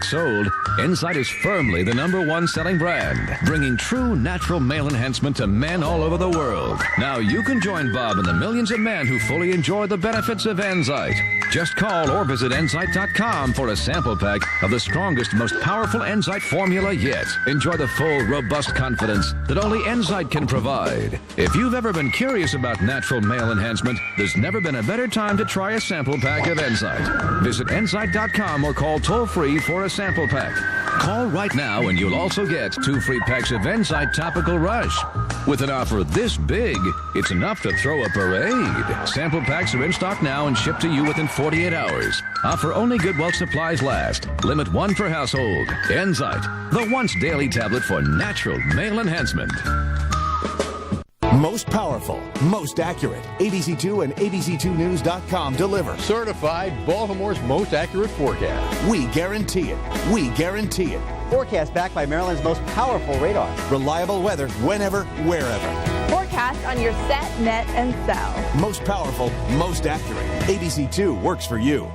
sold, Enzyte is firmly the #1 selling brand, bringing true natural male enhancement to men all over the world. Now you can join Bob and the millions of men who fully enjoy the benefits of Enzyte. Just call or visit Enzyte.com for a sample pack of the strongest, most powerful Enzyte formula yet. Enjoy the full, robust confidence that only Enzyte can provide. If you've ever been curious about natural male enhancement, there's never been a better time to try a sample pack of Enzyte. Visit Enzyte.com or call toll-free for a sample pack. Call right now and you'll also get 2 free packs of Enzyte Topical Rush. With an offer this big, it's enough to throw a parade. Sample packs are in stock now and shipped to you within 48 hours. Offer only good while supplies last. Limit 1 per household. Enzyte, the once daily tablet for natural male enhancement. Most powerful, most accurate. ABC2 and ABC2News.com deliver. Certified Baltimore's most accurate forecast. We guarantee it. We guarantee it. Forecast backed by Maryland's most powerful radar. Reliable weather whenever, wherever. Forecast on your set, net, and cell. Most powerful, most accurate. ABC2 works for you.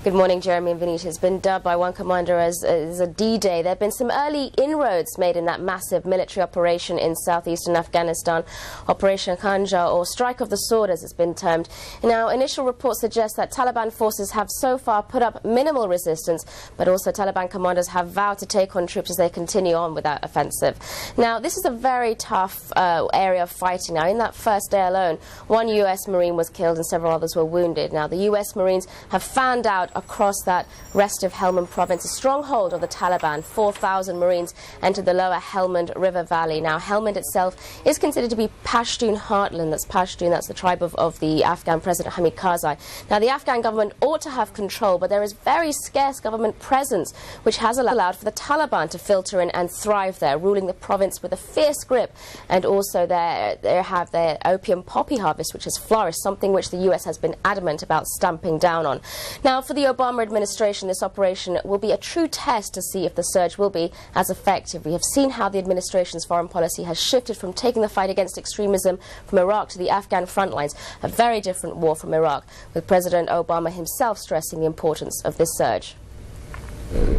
Good morning. Jeremy and Venita has been dubbed by one commander as a D-Day. There have been some early inroads made in that massive military operation in southeastern Afghanistan, Operation Khanjar, or Strike of the Sword as it's been termed. Now, initial reports suggest that Taliban forces have so far put up minimal resistance, but also Taliban commanders have vowed to take on troops as they continue on with that offensive. Now, this is a very tough area of fighting. Now, in that first day alone, 1 U.S. Marine was killed and several others were wounded. Now, the U.S. Marines have fanned out across that rest of Helmand province, a stronghold of the Taliban. 4,000 Marines entered the lower Helmand River Valley. Now, Helmand itself is considered to be Pashtun heartland. That's Pashtun, that's the tribe of the Afghan President Hamid Karzai. Now, the Afghan government ought to have control, but there is very scarce government presence, which has allowed for the Taliban to filter in and thrive there, ruling the province with a fierce grip. And also they have their opium poppy harvest, which has flourished, something which the U.S. has been adamant about stamping down on. Now, for the Obama administration, this operation will be a true test to see if the surge will be as effective. We have seen how the administration's foreign policy has shifted from taking the fight against extremism from Iraq to the Afghan front lines, a very different war from Iraq, with President Obama himself stressing the importance of this surge.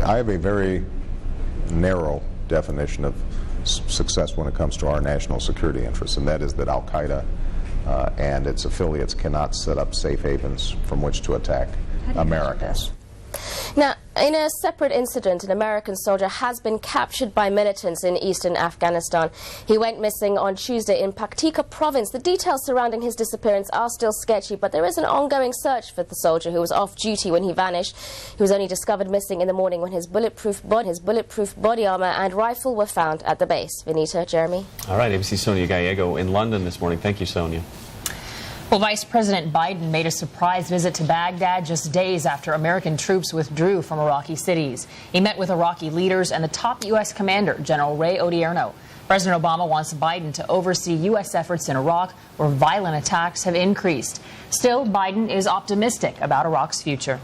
I have a very narrow definition of success when it comes to our national security interests, and that is that Al-Qaeda and its affiliates cannot set up safe havens from which to attack Americans. Now, in a separate incident, an American soldier has been captured by militants in eastern Afghanistan. He went missing on Tuesday in Paktika province. The details surrounding his disappearance are still sketchy, but there is an ongoing search for the soldier who was off duty when he vanished. He was only discovered missing in the morning when his bulletproof body armor and rifle were found at the base. Venita, Jeremy. All right, ABC Sonia Gallego in London this morning. Thank you, Sonia. Well, Vice President Biden made a surprise visit to Baghdad just days after American troops withdrew from Iraqi cities. He met with Iraqi leaders and the top U.S. commander, General Ray Odierno. President Obama wants Biden to oversee U.S. efforts in Iraq, where violent attacks have increased. Still, Biden is optimistic about Iraq's future.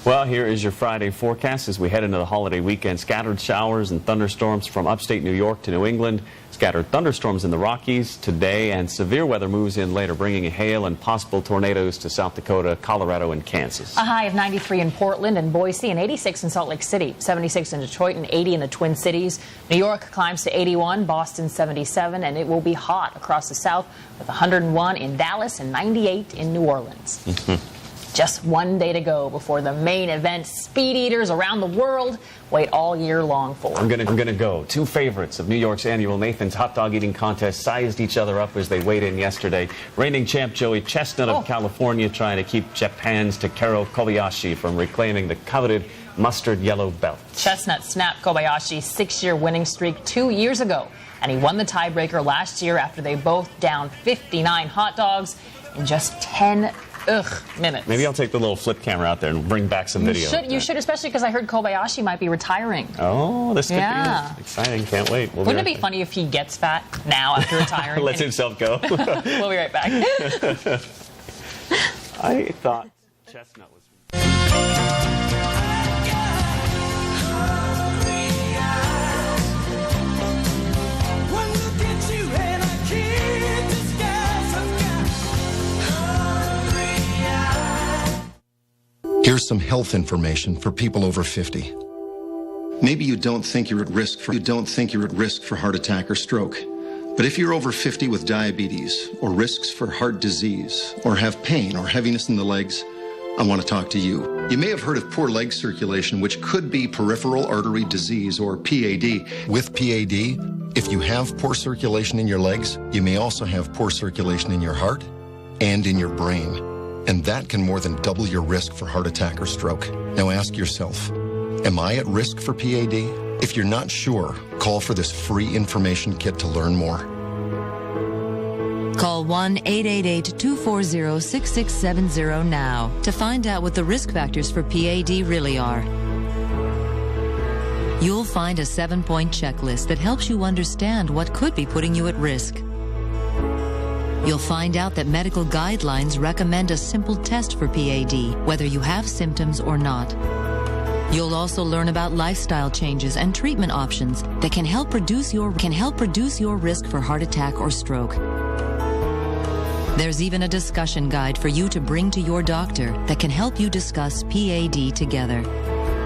Well, here is your Friday forecast as we head into the holiday weekend. Scattered showers and thunderstorms from upstate New York to New England. Scattered thunderstorms in the Rockies today, and severe weather moves in later, bringing hail and possible tornadoes to South Dakota, Colorado, and Kansas. A high of 93 in Portland and Boise, and 86 in Salt Lake City, 76 in Detroit, and 80 in the Twin Cities. New York climbs to 81, Boston 77, and it will be hot across the South with 101 in Dallas and 98 in New Orleans. Just one day to go before the main event. Speed eaters around the world wait all year long for. I'm gonna go. 2 favorites of New York's annual Nathan's Hot Dog Eating Contest sized each other up as they weighed in yesterday. Reigning champ Joey Chestnut of California trying to keep Japan's Takeru Kobayashi from reclaiming the coveted mustard yellow belt. Chestnut snapped Kobayashi's 6-year winning streak 2 years ago, and he won the tiebreaker last year after they both downed 59 hot dogs in just 10 minutes. Maybe I'll take the little flip camera out there and bring back some video. You should, especially because I heard Kobayashi might be retiring. Oh, this could be exciting. Can't wait. Wouldn't it be funny if he gets fat now after retiring? Lets himself go. We'll be right back. I thought Chestnut was... Here's some health information for people over 50. Maybe you don't think you're at risk for heart attack or stroke. But if you're over 50 with diabetes or risks for heart disease or have pain or heaviness in the legs, I want to talk to you. You may have heard of poor leg circulation, which could be peripheral artery disease or PAD. With PAD, if you have poor circulation in your legs, you may also have poor circulation in your heart and in your brain. And that can more than double your risk for heart attack or stroke. Now ask yourself, am I at risk for PAD? If you're not sure, call for this free information kit to learn more. Call 1-888-240-6670 now to find out what the risk factors for PAD really are. You'll find a 7-point checklist that helps you understand what could be putting you at risk. You'll find out that medical guidelines recommend a simple test for PAD, whether you have symptoms or not. You'll also learn about lifestyle changes and treatment options that can help reduce your risk for heart attack or stroke. There's even a discussion guide for you to bring to your doctor that can help you discuss PAD together.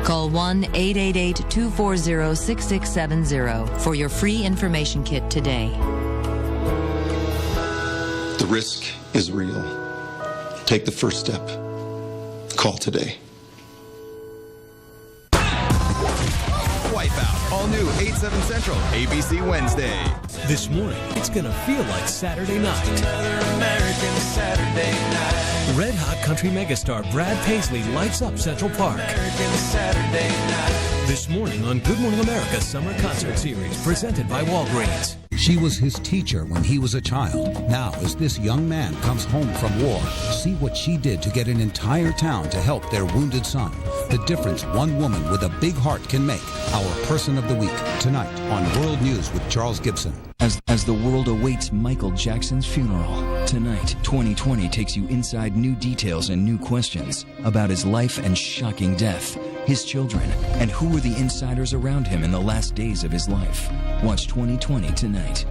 Call 1-888-240-6670 for your free information kit today. The risk is real. Take the first step. Call today. Wipeout, all new 8/7 Central, ABC Wednesday. This morning, it's gonna feel like Saturday night. Another American Saturday night. Red Hot country megastar Brad Paisley lights up Central Park. Saturday night. This morning on Good Morning America Summer Concert Series, presented by Walgreens. She was his teacher when he was a child. Now, as this young man comes home from war, see what she did to get an entire town to help their wounded son. The difference one woman with a big heart can make. Our Person of the Week, tonight on World News with Charles Gibson. As the world awaits Michael Jackson's funeral, tonight, 2020 takes you inside new details and new questions about his life and shocking death, his children, and who were the insiders around him in the last days of his life. Watch 2020 tonight.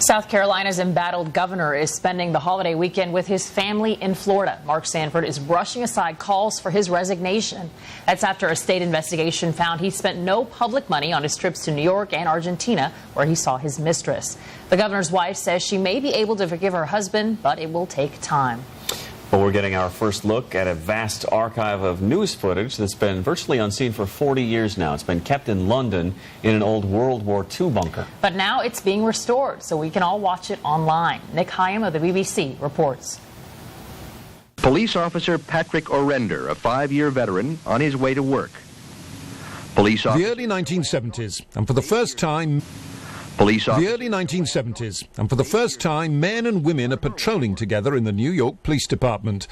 South Carolina's embattled governor is spending the holiday weekend with his family in Florida. Mark Sanford is brushing aside calls for his resignation. That's after a state investigation found he spent no public money on his trips to New York and Argentina, where he saw his mistress. The governor's wife says she may be able to forgive her husband, but it will take time. Well, we're getting our first look at a vast archive of news footage that's been virtually unseen for 40 years now. It's been kept in London in an old World War II bunker. But now it's being restored so we can all watch it online. Nick Hyam of the BBC reports. Police officer Patrick Orender, a 5-year veteran, on his way to work. The early 1970s, and for the first time... The early 1970s, and for the first time, men and women are patrolling together in the New York Police Department.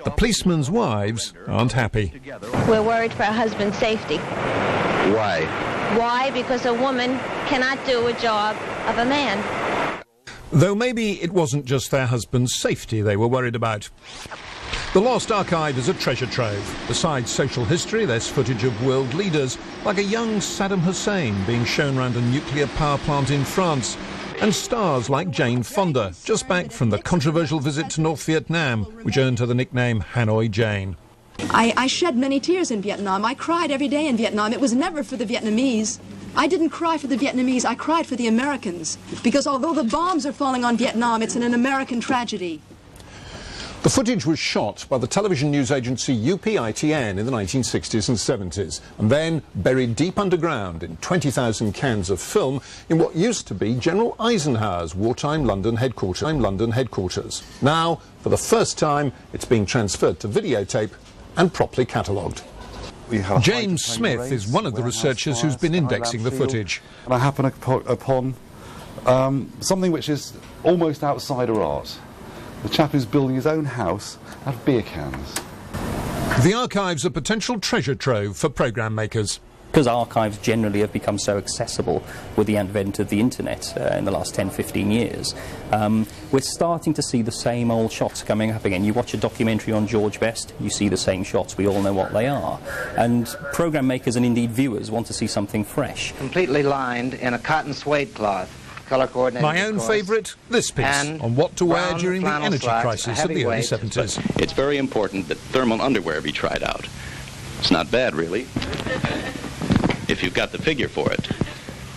The policemen's wives aren't happy. We're worried for our husband's safety. Why? Why? Because a woman cannot do a job of a man. Though maybe it wasn't just their husband's safety they were worried about. The Lost Archive is a treasure trove. Besides social history, there's footage of world leaders, like a young Saddam Hussein being shown around a nuclear power plant in France, and stars like Jane Fonda, just back from the controversial visit to North Vietnam, which earned her the nickname Hanoi Jane. I shed many tears in Vietnam. I cried every day in Vietnam. It was never for the Vietnamese. I didn't cry for the Vietnamese, I cried for the Americans. Because although the bombs are falling on Vietnam, it's an American tragedy. The footage was shot by the television news agency UPITN in the 1960s and 70s, and then buried deep underground in 20,000 cans of film in what used to be General Eisenhower's wartime London headquarters. Now, for the first time, it's being transferred to videotape and properly catalogued. James Smith is one of the researchers who's been indexing the footage. And I happen upon something which is almost outsider art. The chap who's building his own house out of beer cans. The archive's a potential treasure trove for programme makers. Because archives generally have become so accessible with the advent of the internet in the last 10-15 years, we're starting to see the same old shots coming up again. You watch a documentary on George Best, you see the same shots, we all know what they are. And programme makers and indeed viewers want to see something fresh. Completely lined in a cotton suede cloth, color coordinated. My own favourite, this piece, on what to wear during the energy crisis of the early 70s. It's very important that thermal underwear be tried out. It's not bad, really, if you've got the figure for it.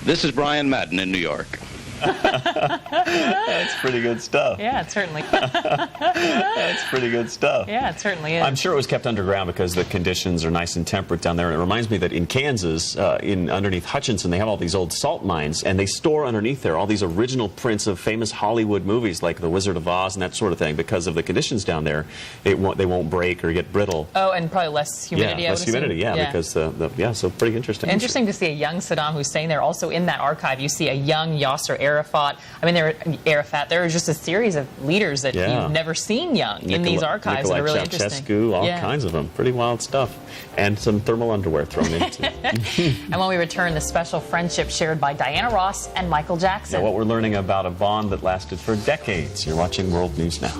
This is Brian Madden in New York. That's pretty good stuff. Yeah, it certainly. That's pretty good stuff. Yeah, it certainly is. I'm sure it was kept underground because the conditions are nice and temperate down there. And it reminds me that in Kansas, underneath Hutchinson, they have all these old salt mines, and they store underneath there all these original prints of famous Hollywood movies like The Wizard of Oz and that sort of thing. Because of the conditions down there, they won't break or get brittle. Oh, and probably less humidity. Yeah, less humidity. Yeah, because so pretty interesting. Interesting to see a young Saddam Hussein there. Also in that archive, you see a young Yasser Arafat. I mean, there are just a series of leaders that you've never seen young in these archives that are really interesting. All kinds of them. Pretty wild stuff. And some thermal underwear thrown in, too. And when we return, the special friendship shared by Diana Ross and Michael Jackson. Yeah, what we're learning about a bond that lasted for decades. You're watching World News Now.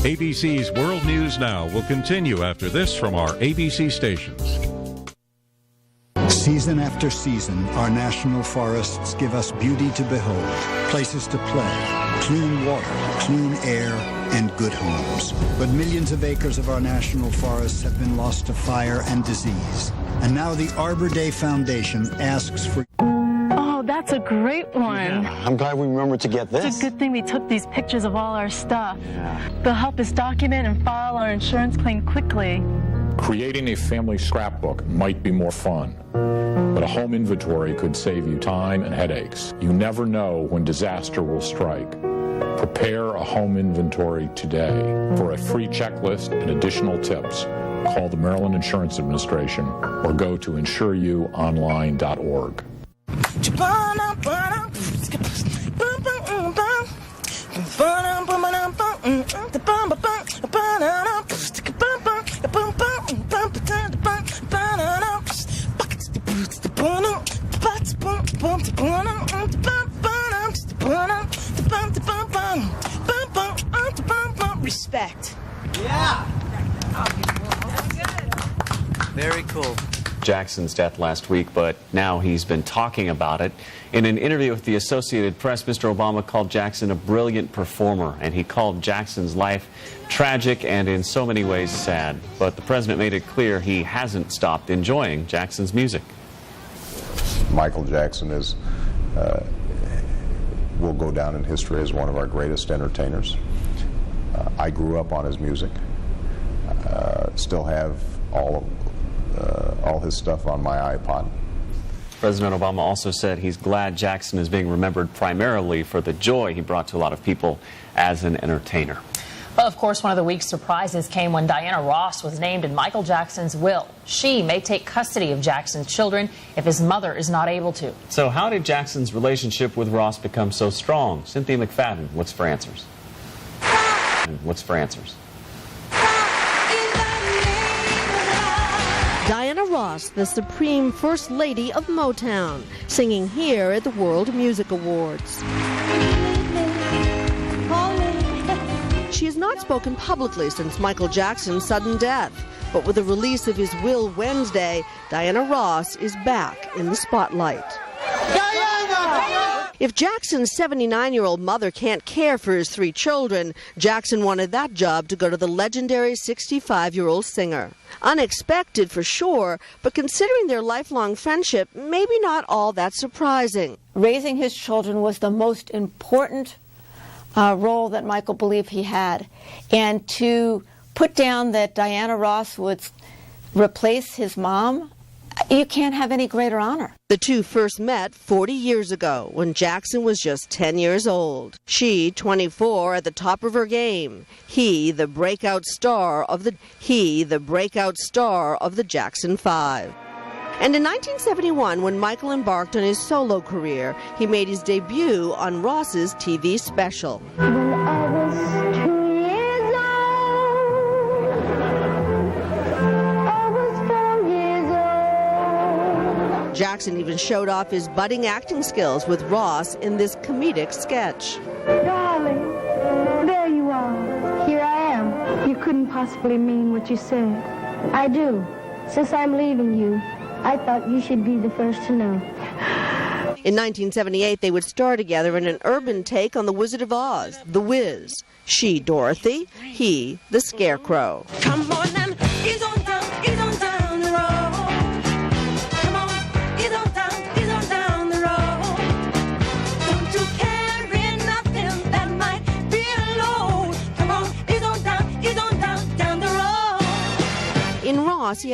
ABC's World News Now will continue after this from our ABC stations. Season after season, our national forests give us beauty to behold, places to play, clean water, clean air, and good homes. But millions of acres of our national forests have been lost to fire and disease. And now the Arbor Day Foundation asks for... Oh, that's a great one. Yeah, I'm glad we remembered to get this. It's a good thing we took these pictures of all our stuff. Yeah. They'll help us document and file our insurance claim quickly. Creating a family scrapbook might be more fun, but a home inventory could save you time and headaches. You never know when disaster will strike. Prepare a home inventory today. For a free checklist and additional tips, call the Maryland Insurance Administration or go to insureyouonline.org. Respect. Yeah. Very cool. Jackson's death last week, but now he's been talking about it. In an interview with the Associated Press, Mr. Obama called Jackson a brilliant performer, and he called Jackson's life tragic and in so many ways sad. But the president made it clear he hasn't stopped enjoying Jackson's music. Michael Jackson will go down in history as one of our greatest entertainers. I grew up on his music. Still have all his stuff on my iPod. President Obama also said he's glad Jackson is being remembered primarily for the joy he brought to a lot of people as an entertainer. Well, of course, one of the week's surprises came when Diana Ross was named in Michael Jackson's will. She may take custody of Jackson's children if his mother is not able to. So how did Jackson's relationship with Ross become so strong? Cynthia McFadden, what's for answers? Diana Ross, the Supreme First Lady of Motown, singing here at the World Music Awards. She has not spoken publicly since Michael Jackson's sudden death, but with the release of his will Wednesday, Diana Ross is back in the spotlight. If Jackson's 79-year-old mother can't care for his 3 children, Jackson wanted that job to go to the legendary 65-year-old singer. Unexpected for sure, but considering their lifelong friendship, maybe not all that surprising. Raising his children was the most important role that Michael believed he had. And to put down that Diana Ross would replace his mom, you can't have any greater honor. The two first met 40 years ago when Jackson was just 10 years old. She, 24, at the top of her game. He, the breakout star of the Jackson 5. And in 1971, when Michael embarked on his solo career, he made his debut on Ross's TV special. When I was 2 years old, I was 4 years old. Jackson even showed off his budding acting skills with Ross in this comedic sketch. Darling, there you are. Here I am. You couldn't possibly mean what you said. I do. Since I'm leaving you, I thought you should be the first to know. In 1978, they would star together in an urban take on The Wizard of Oz, The Wiz. She, Dorothy, he, the Scarecrow. Come on and ease on down the road. Come on, ease on down the road. Don't you carry nothing that might be a load. Come on, ease on down the road. In Ross, he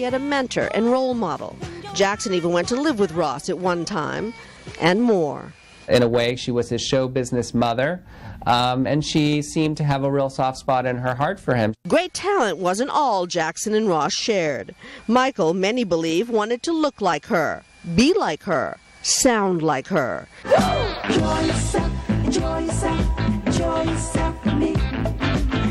had a mentor and role model. Jackson even went to live with Ross at one time, and more. In a way, she was his show business mother, and she seemed to have a real soft spot in her heart for him. Great talent wasn't all Jackson and Ross shared. Michael, many believe, wanted to look like her, be like her, sound like her. Enjoy yourself, enjoy yourself, enjoy yourself with me.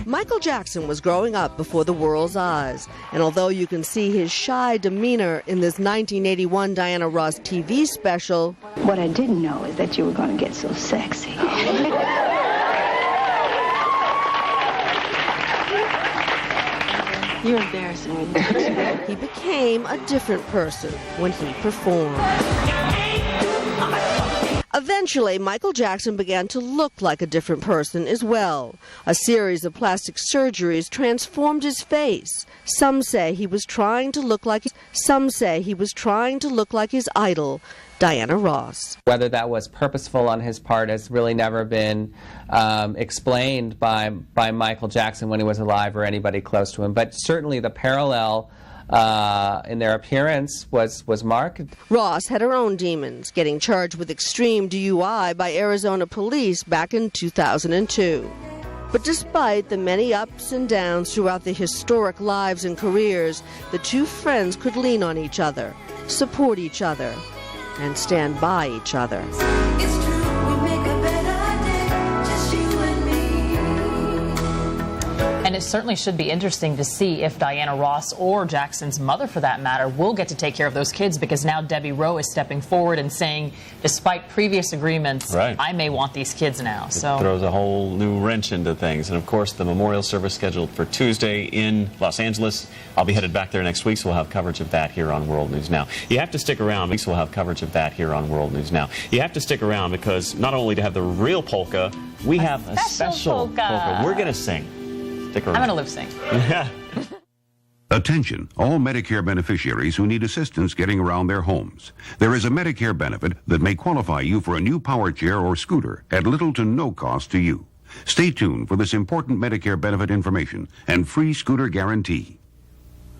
Michael Jackson was growing up before the world's eyes, and although you can see his shy demeanor in this 1981 Diana Ross TV special, What I didn't know is that you were going to get so sexy. You're embarrassing me. he became a different person when he performed. Eventually, Michael Jackson began to look like a different person as well. A series of plastic surgeries transformed his face. Some say he was trying to look like his idol, Diana Ross. Whether that was purposeful on his part has really never been explained by Michael Jackson when he was alive or anybody close to him. But certainly the parallel in their appearance was marked. Ross had her own demons, getting charged with extreme DUI by Arizona police back in 2002. But despite the many ups and downs throughout their historic lives and careers, the two friends could lean on each other, support each other, and stand by each other. It's true, we make a better day, just you and me. And it certainly should be interesting to see if Diana Ross, or Jackson's mother for that matter, will get to take care of those kids, because now Debbie Rowe is stepping forward and saying, despite previous agreements, right, I may want these kids now. So it throws a whole new wrench into things. And of course, the memorial service scheduled for Tuesday in Los Angeles. I'll be headed back there next week, so we'll have coverage of that here on World News Now. You have to stick around. We'll have coverage of that here on World News Now. You have to stick around because not only to have the real polka, we have a special polka. We're going to sing. Stick around. I'm going to lip sync. Yeah. Attention, all Medicare beneficiaries who need assistance getting around their homes. There is a Medicare benefit that may qualify you for a new power chair or scooter at little to no cost to you. Stay tuned for this important Medicare benefit information and free scooter guarantee.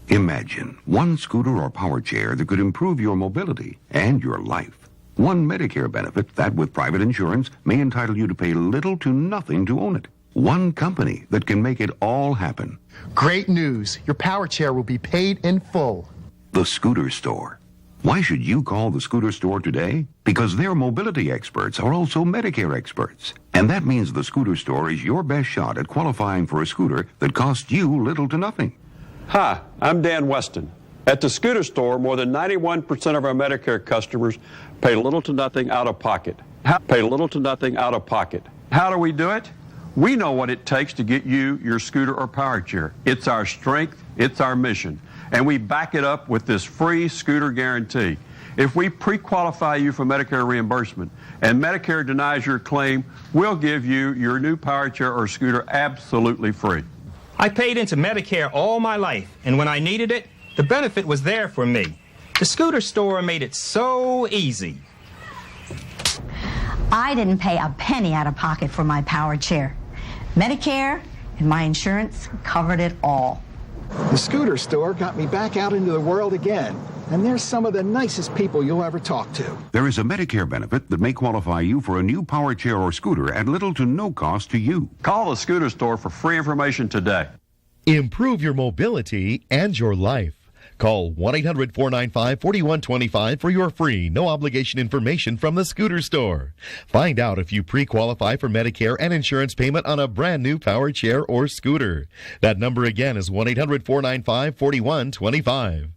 Imagine one scooter or power chair that could improve your mobility and your life. One Medicare benefit that, with private insurance, may entitle you to pay little to nothing to own it. One company that can make it all happen. Great news. Your power chair will be paid in full. The Scooter Store. Why should you call the Scooter Store today? Because their mobility experts are also Medicare experts. And that means the Scooter Store is your best shot at qualifying for a scooter that costs you little to nothing. Hi, I'm Dan Weston. At the Scooter Store, more than 91% of our Medicare customers pay little to nothing out of pocket. How do we do it? We know what it takes to get you your scooter or power chair. It's our strength, it's our mission, and we back it up with this free scooter guarantee. If we pre-qualify you for Medicare reimbursement and Medicare denies your claim, we'll give you your new power chair or scooter absolutely free. I paid into Medicare all my life, and when I needed it, the benefit was there for me. The Scooter Store made it so easy. I didn't pay a penny out of pocket for my power chair. Medicare and my insurance covered it all. The Scooter Store got me back out into the world again, and they're some of the nicest people you'll ever talk to. There is a Medicare benefit that may qualify you for a new power chair or scooter at little to no cost to you. Call the Scooter Store for free information today. Improve your mobility and your life. Call 1-800-495-4125 for your free, no-obligation information from the Scooter Store. Find out if you pre-qualify for Medicare and insurance payment on a brand new power chair or scooter. That number again is 1-800-495-4125.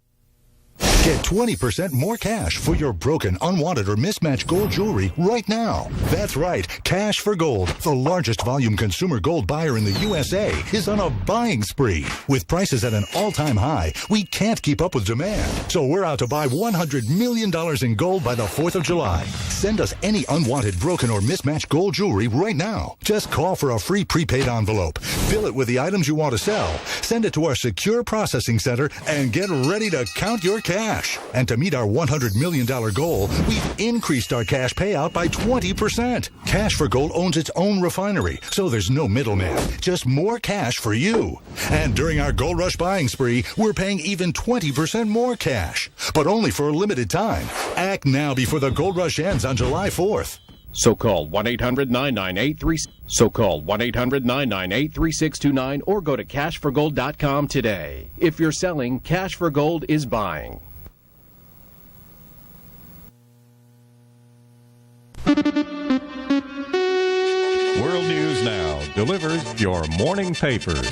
Get 20% more cash for your broken, unwanted, or mismatched gold jewelry right now. That's right, Cash for Gold, the largest volume consumer gold buyer in the USA, is on a buying spree. With prices at an all-time high, we can't keep up with demand. So we're out to buy $100 million in gold by the 4th of July. Send us any unwanted, broken, or mismatched gold jewelry right now. Just call for a free prepaid envelope. Fill it with the items you want to sell. Send it to our secure processing center and get ready to count your cash. And to meet our $100 million goal, we've increased our cash payout by 20%. Cash for Gold owns its own refinery, so there's no middleman. Just more cash for you. And during our Gold Rush buying spree, we're paying even 20% more cash. But only for a limited time. Act now before the Gold Rush ends on July 4th. So call 1-800-998-3629 or go to cashforgold.com today. If you're selling, Cash for Gold is buying. World News Now delivers your morning papers.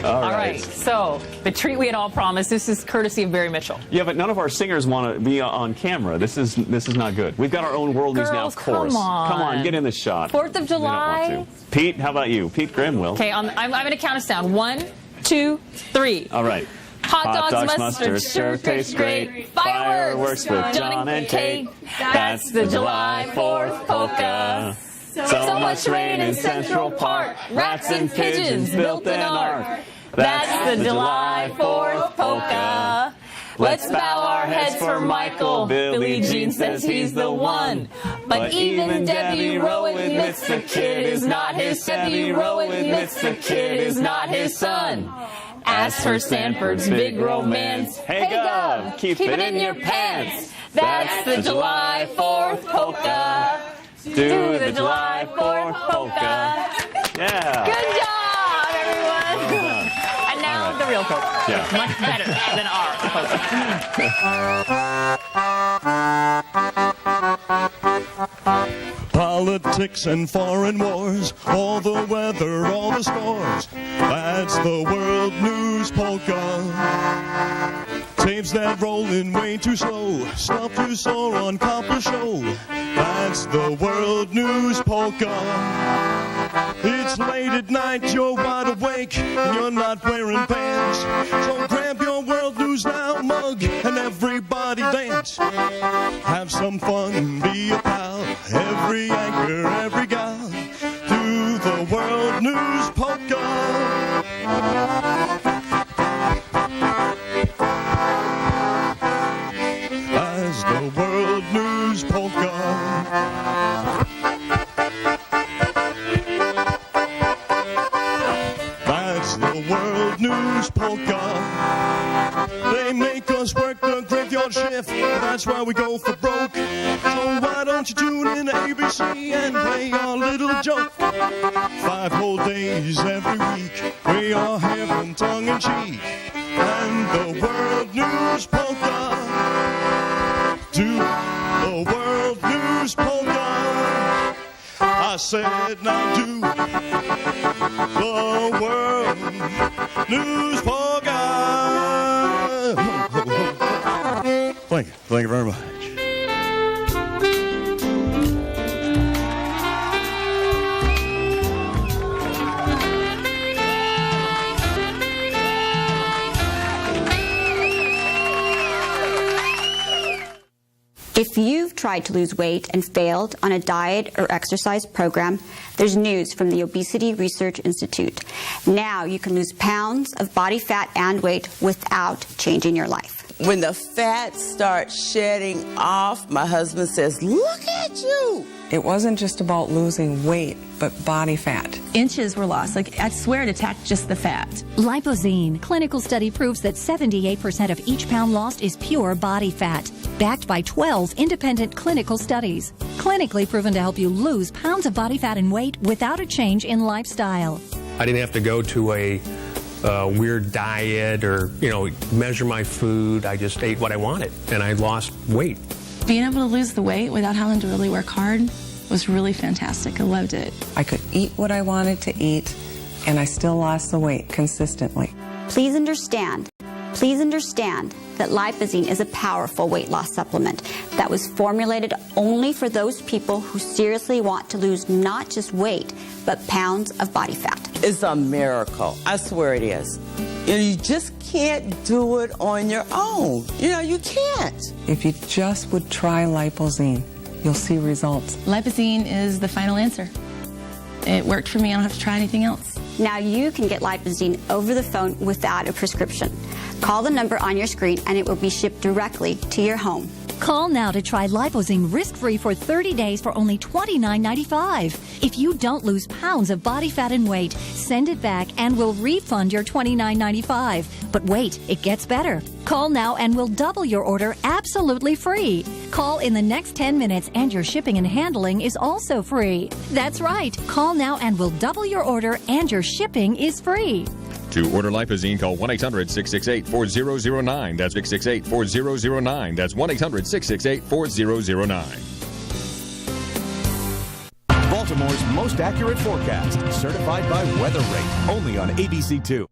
All right. So the treat we had all promised. This is courtesy of Barry Mitchell. Yeah, but none of our singers want to be on camera. This is not good. We've got our own World News Now chorus. Come on, get in the shot. 4th of July. They don't want to. Pete, how about you? Pete Grimm will. Okay, I'm going to count us down. 1, 2, 3. All right. Hot dogs, mustard, sure tastes great. Fireworks with John and Kate. That's the July 4th polka. So much rain in Central Park. Rats and pigeons built an ark. That's the July 4th polka. Let's bow our heads for Michael. Billie Jean says he's the one. But even Debbie Rowe admits the kid is not his. Debbie Rowe admits the kid is not his son. As for Sanford's big romance, hey Gov, keep it in your pants. That's the July 4th polka. Do the July 4th polka. Yeah. Good job, everyone. And now the real polka. Yeah. Much better than our polka. Politics and foreign wars, all the weather, all the scores. That's the World News Polka. Tapes that rolling way too slow, stuff you saw on Copper Show. That's the World News Polka. It's late at night, you're wide awake, and you're not wearing pants. So grab your World News Now mug and everybody dance. Have some fun, be a pal, every anchor, every gal, to the World News Polka. As the World News Polka. That's the World News Polka. They make us work the graveyard shift, that's why we go for broke. So why don't you tune in to ABC and play our little joke? 5 whole days every week, we are having tongue-in-cheek. And the World News Polka. Do the World News Polka. I said now do the World News Polka. Thank you. Thank you very much. If you've tried to lose weight and failed on a diet or exercise program, there's news from the Obesity Research Institute. Now you can lose pounds of body fat and weight without changing your life. When the fat starts shedding off, my husband says, "Look at you." It wasn't just about losing weight, but body fat. Inches were lost. Like, I swear it attacked just the fat. Lipozene. Clinical study proves that 78% of each pound lost is pure body fat. Backed by 12 independent clinical studies. Clinically proven to help you lose pounds of body fat and weight without a change in lifestyle. I didn't have to go to a weird diet or, measure my food. I just ate what I wanted, and I lost weight. Being able to lose the weight without having to really work hard was really fantastic. I loved it. I could eat what I wanted to eat, and I still lost the weight consistently. Please understand, Please understand that Lipozene is a powerful weight loss supplement that was formulated only for those people who seriously want to lose not just weight, but pounds of body fat. It's a miracle. I swear it is. You just can't do it on your own. You can't. If you just would try Lipozene, you'll see results. Lipozene is the final answer. It worked for me. I don't have to try anything else. Now you can get Lipozene over the phone without a prescription. Call the number on your screen and it will be shipped directly to your home. Call now to try Lipozene risk-free for 30 days for only $29.95. If you don't lose pounds of body fat and weight, send it back and we'll refund your $29.95. But wait, it gets better. Call now and we'll double your order absolutely free. Call in the next 10 minutes and your shipping and handling is also free. That's right. Call now and we'll double your order and your shipping is free. To order Lipozene, call 1-800-668-4009. That's 668-4009. That's 1-800-668-4009. Baltimore's most accurate forecast, certified by WeatherRate, only on ABC2.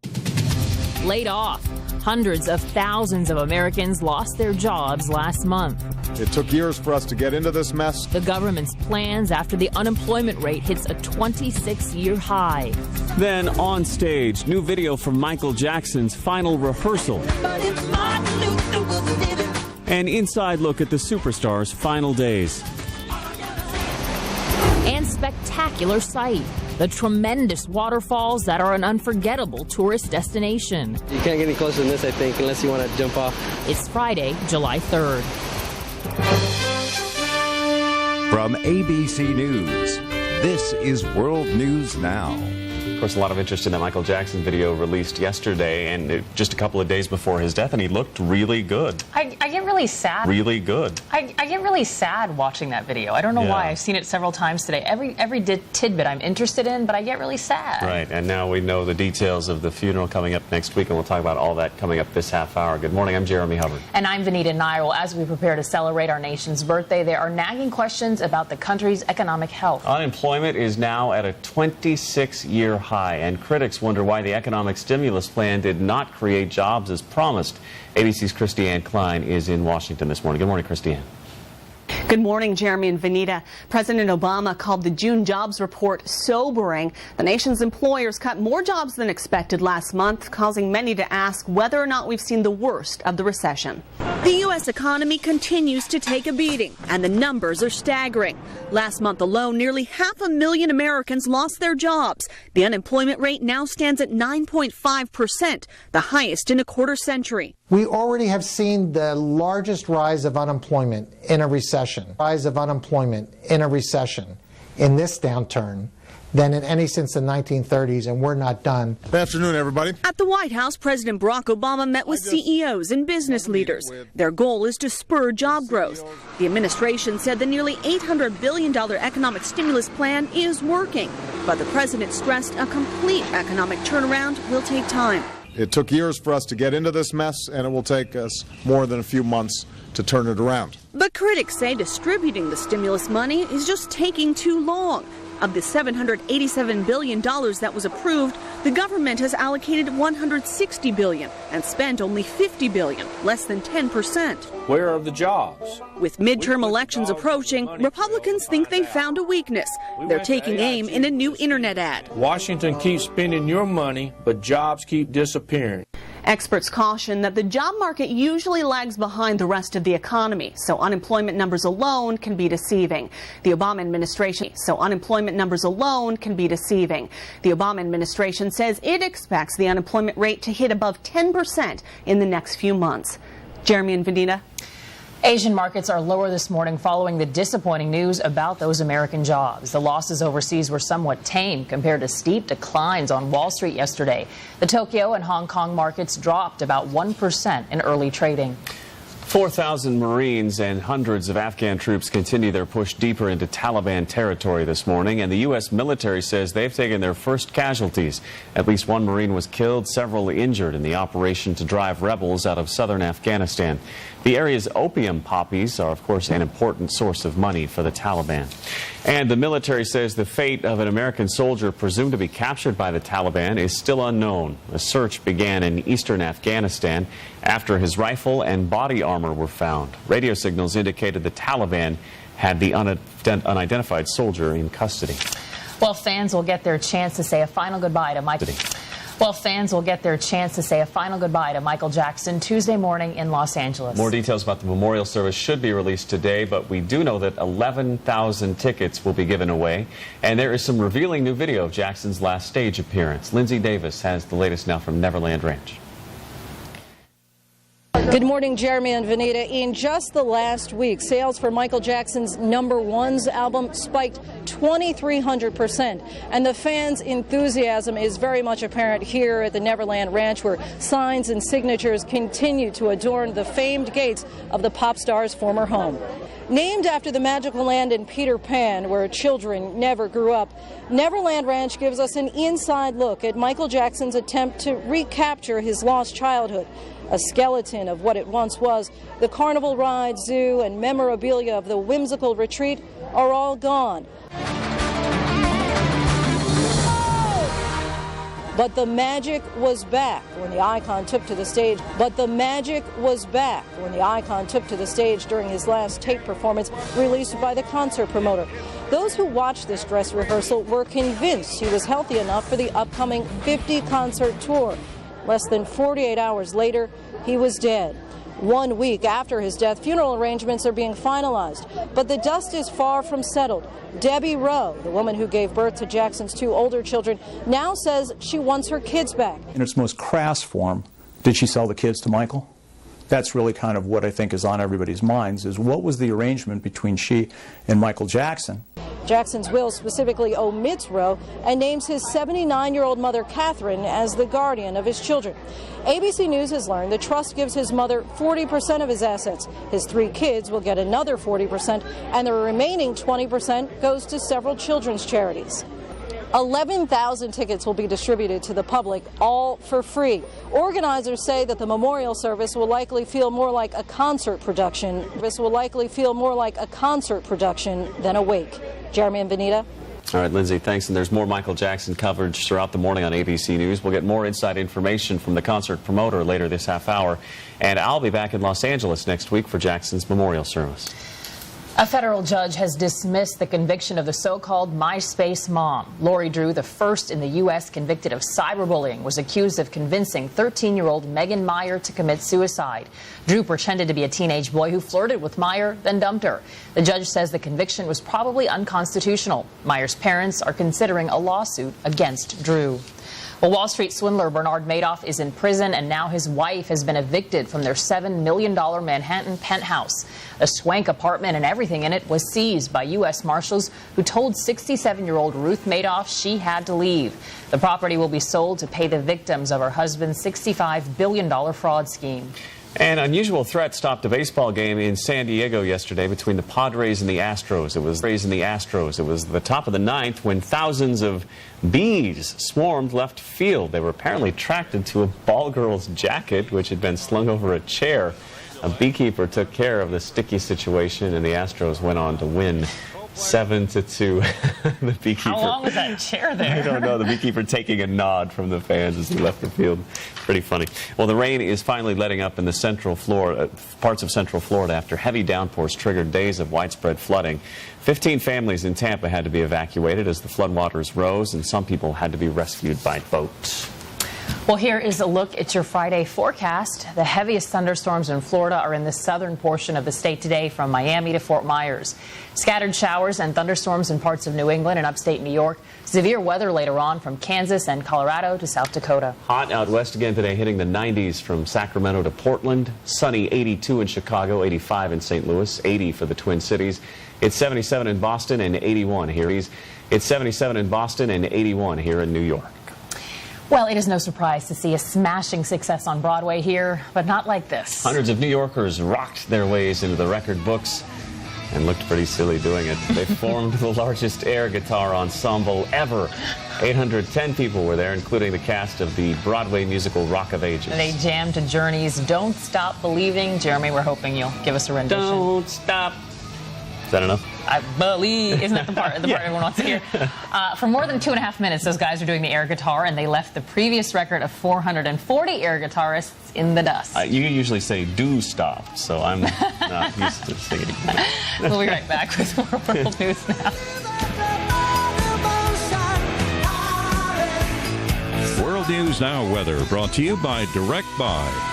Laid off. Hundreds of thousands of Americans lost their jobs last month. It took years for us to get into this mess. The government's plans after the unemployment rate hits a 26-year high. Then on stage, new video from Michael Jackson's final rehearsal. An inside look at the superstar's final days. And spectacular sight. The tremendous waterfalls that are an unforgettable tourist destination. You can't get any closer than this, I think, unless you want to jump off. It's Friday, July 3rd. From ABC News, this is World News Now. Of course, a lot of interest in that Michael Jackson video released yesterday and just a couple of days before his death, and he looked really good. I get really sad. Really good. I get really sad watching that video. I don't know why. I've seen it several times today. Every tidbit I'm interested in, but I get really sad. Right, and now we know the details of the funeral coming up next week, and we'll talk about all that coming up this half hour. Good morning, I'm Jeremy Hubbard. And I'm Vanita Nyril. As we prepare to celebrate our nation's birthday, there are nagging questions about the country's economic health. Unemployment is now at a 26-year high, and critics wonder why the economic stimulus plan did not create jobs as promised. ABC's Christiane Klein is in Washington this morning. Good morning, Christiane. Good morning, Jeremy and Vanita. President Obama called the June jobs report sobering. The nation's employers cut more jobs than expected last month, causing many to ask whether or not we've seen the worst of the recession. The U.S. economy continues to take a beating, and the numbers are staggering. Last month alone, nearly 500,000 Americans lost their jobs. The unemployment rate now stands at 9.5%, the highest in a quarter century. We already have seen the largest rise of unemployment in a recession, in this downturn than in any since the 1930s, and we're not done. Good afternoon, everybody. At the White House, President Barack Obama met with CEOs and business leaders. Their goal is to spur job growth. The administration said the nearly $800 billion economic stimulus plan is working, but the president stressed a complete economic turnaround will take time. It took years for us to get into this mess, and it will take us more than a few months to turn it around. But critics say distributing the stimulus money is just taking too long. Of the $787 billion that was approved, the government has allocated $160 billion and spent only $50 billion, less than 10%. Where are the jobs? With midterm elections approaching, Republicans think they found a weakness. They're taking aim in a new internet ad. Washington keeps spending your money, but jobs keep disappearing. Experts caution that the job market usually lags behind the rest of the economy, so unemployment numbers alone can be deceiving. The Obama administration says it expects the unemployment rate to hit above 10% in the next few months. Jeremy and Vanita. Asian markets are lower this morning following the disappointing news about those American jobs. The losses overseas were somewhat tame compared to steep declines on Wall Street yesterday. The Tokyo and Hong Kong markets dropped about 1% in early trading. 4,000 Marines and hundreds of Afghan troops continue their push deeper into Taliban territory this morning, and the U.S. military says they've taken their first casualties. At least one Marine was killed, several injured in the operation to drive rebels out of southern Afghanistan. The area's opium poppies are, of course, an important source of money for the Taliban. And the military says the fate of an American soldier presumed to be captured by the Taliban is still unknown. A search began in eastern Afghanistan after his rifle and body armor were found. Radio signals indicated the Taliban had the unidentified soldier in custody. Well, fans will get their chance to say a final goodbye to Michael Jackson Tuesday morning in Los Angeles. More details about the memorial service should be released today, but we do know that 11,000 tickets will be given away, and there is some revealing new video of Jackson's last stage appearance. Lindsay Davis has the latest now from Neverland Ranch. Good morning, Jeremy and Vanita. In just the last week, sales for Michael Jackson's #1's album spiked 2,300%. And the fans' enthusiasm is very much apparent here at the Neverland Ranch, where signs and signatures continue to adorn the famed gates of the pop star's former home. Named after the magical land in Peter Pan, where children never grew up, Neverland Ranch gives us an inside look at Michael Jackson's attempt to recapture his lost childhood. A skeleton of what it once was, the carnival ride, zoo, and memorabilia of the whimsical retreat are all gone. But the magic was back when the icon took to the stage. During his last tape performance released by the concert promoter. Those who watched this dress rehearsal were convinced he was healthy enough for the upcoming 50-concert tour. Less than 48 hours later, he was dead. 1 week after his death, funeral arrangements are being finalized. But the dust is far from settled. Debbie Rowe, the woman who gave birth to Jackson's 2 older children, now says she wants her kids back. In its most crass form, did she sell the kids to Michael? That's really kind of what I think is on everybody's minds, is what was the arrangement between she and Michael Jackson? Jackson's will specifically omits Rowe and names his 79-year-old mother, Catherine, as the guardian of his children. ABC News has learned the trust gives his mother 40% of his assets. His 3 kids will get another 40%, and the remaining 20% goes to several children's charities. 11,000 tickets will be distributed to the public, all for free. Organizers say that the memorial service will likely feel more like a concert production. Than a wake. Jeremy and Vanita. All right, Lindsay, thanks. And there's more Michael Jackson coverage throughout the morning on ABC News. We'll get more inside information from the concert promoter later this half hour. And I'll be back in Los Angeles next week for Jackson's memorial service. A federal judge has dismissed the conviction of the so-called MySpace mom. Lori Drew, the first in the U.S. convicted of cyberbullying, was accused of convincing 13-year-old Megan Meyer to commit suicide. Drew pretended to be a teenage boy who flirted with Meyer, then dumped her. The judge says the conviction was probably unconstitutional. Meyer's parents are considering a lawsuit against Drew. Well, Wall Street swindler Bernard Madoff is in prison, and now his wife has been evicted from their $7 million Manhattan penthouse. The swank apartment and everything in it was seized by U.S. Marshals, who told 67-year-old Ruth Madoff she had to leave. The property will be sold to pay the victims of her husband's $65 billion fraud scheme. An unusual threat stopped a baseball game in San Diego yesterday between the Padres and the Astros. It was the top of the 9th when thousands of bees swarmed left field. They were apparently attracted to a ball girl's jacket, which had been slung over a chair. A beekeeper took care of the sticky situation, and the Astros went on to win 7-2. The beekeeper. How long was that chair there? I don't know. The beekeeper taking a nod from the fans as he left the field. Pretty funny. Well, the rain is finally letting up in the parts of Central Florida after heavy downpours triggered days of widespread flooding. 15 families in Tampa had to be evacuated as the floodwaters rose, and some people had to be rescued by boat. Well, here is a look at your Friday forecast. The heaviest thunderstorms in Florida are in the southern portion of the state today, from Miami to Fort Myers. Scattered showers and thunderstorms in parts of New England and upstate New York. Severe weather later on from Kansas and Colorado to South Dakota. Hot out west again today, hitting the 90s from Sacramento to Portland. Sunny, 82 in Chicago, 85 in St. Louis, 80 for the Twin Cities. It's 77 in Boston and 81 here. It's 77 in Boston and 81 here in New York. Well, it is no surprise to see a smashing success on Broadway here, but not like this. Hundreds of New Yorkers rocked their ways into the record books and looked pretty silly doing it. They formed the largest air guitar ensemble ever. 810 people were there, including the cast of the Broadway musical Rock of Ages. They jammed to Journey's Don't Stop Believing. Jeremy, we're hoping you'll give us a rendition. Don't stop. Is that enough? I believe. Isn't that the part everyone wants to hear? For more than 2.5 minutes, those guys are doing the air guitar, and they left the previous record of 440 air guitarists in the dust. You usually say do stop, so I'm not used to singing. We'll be right back with more World News Now. World News Now weather brought to you by Direct Buy.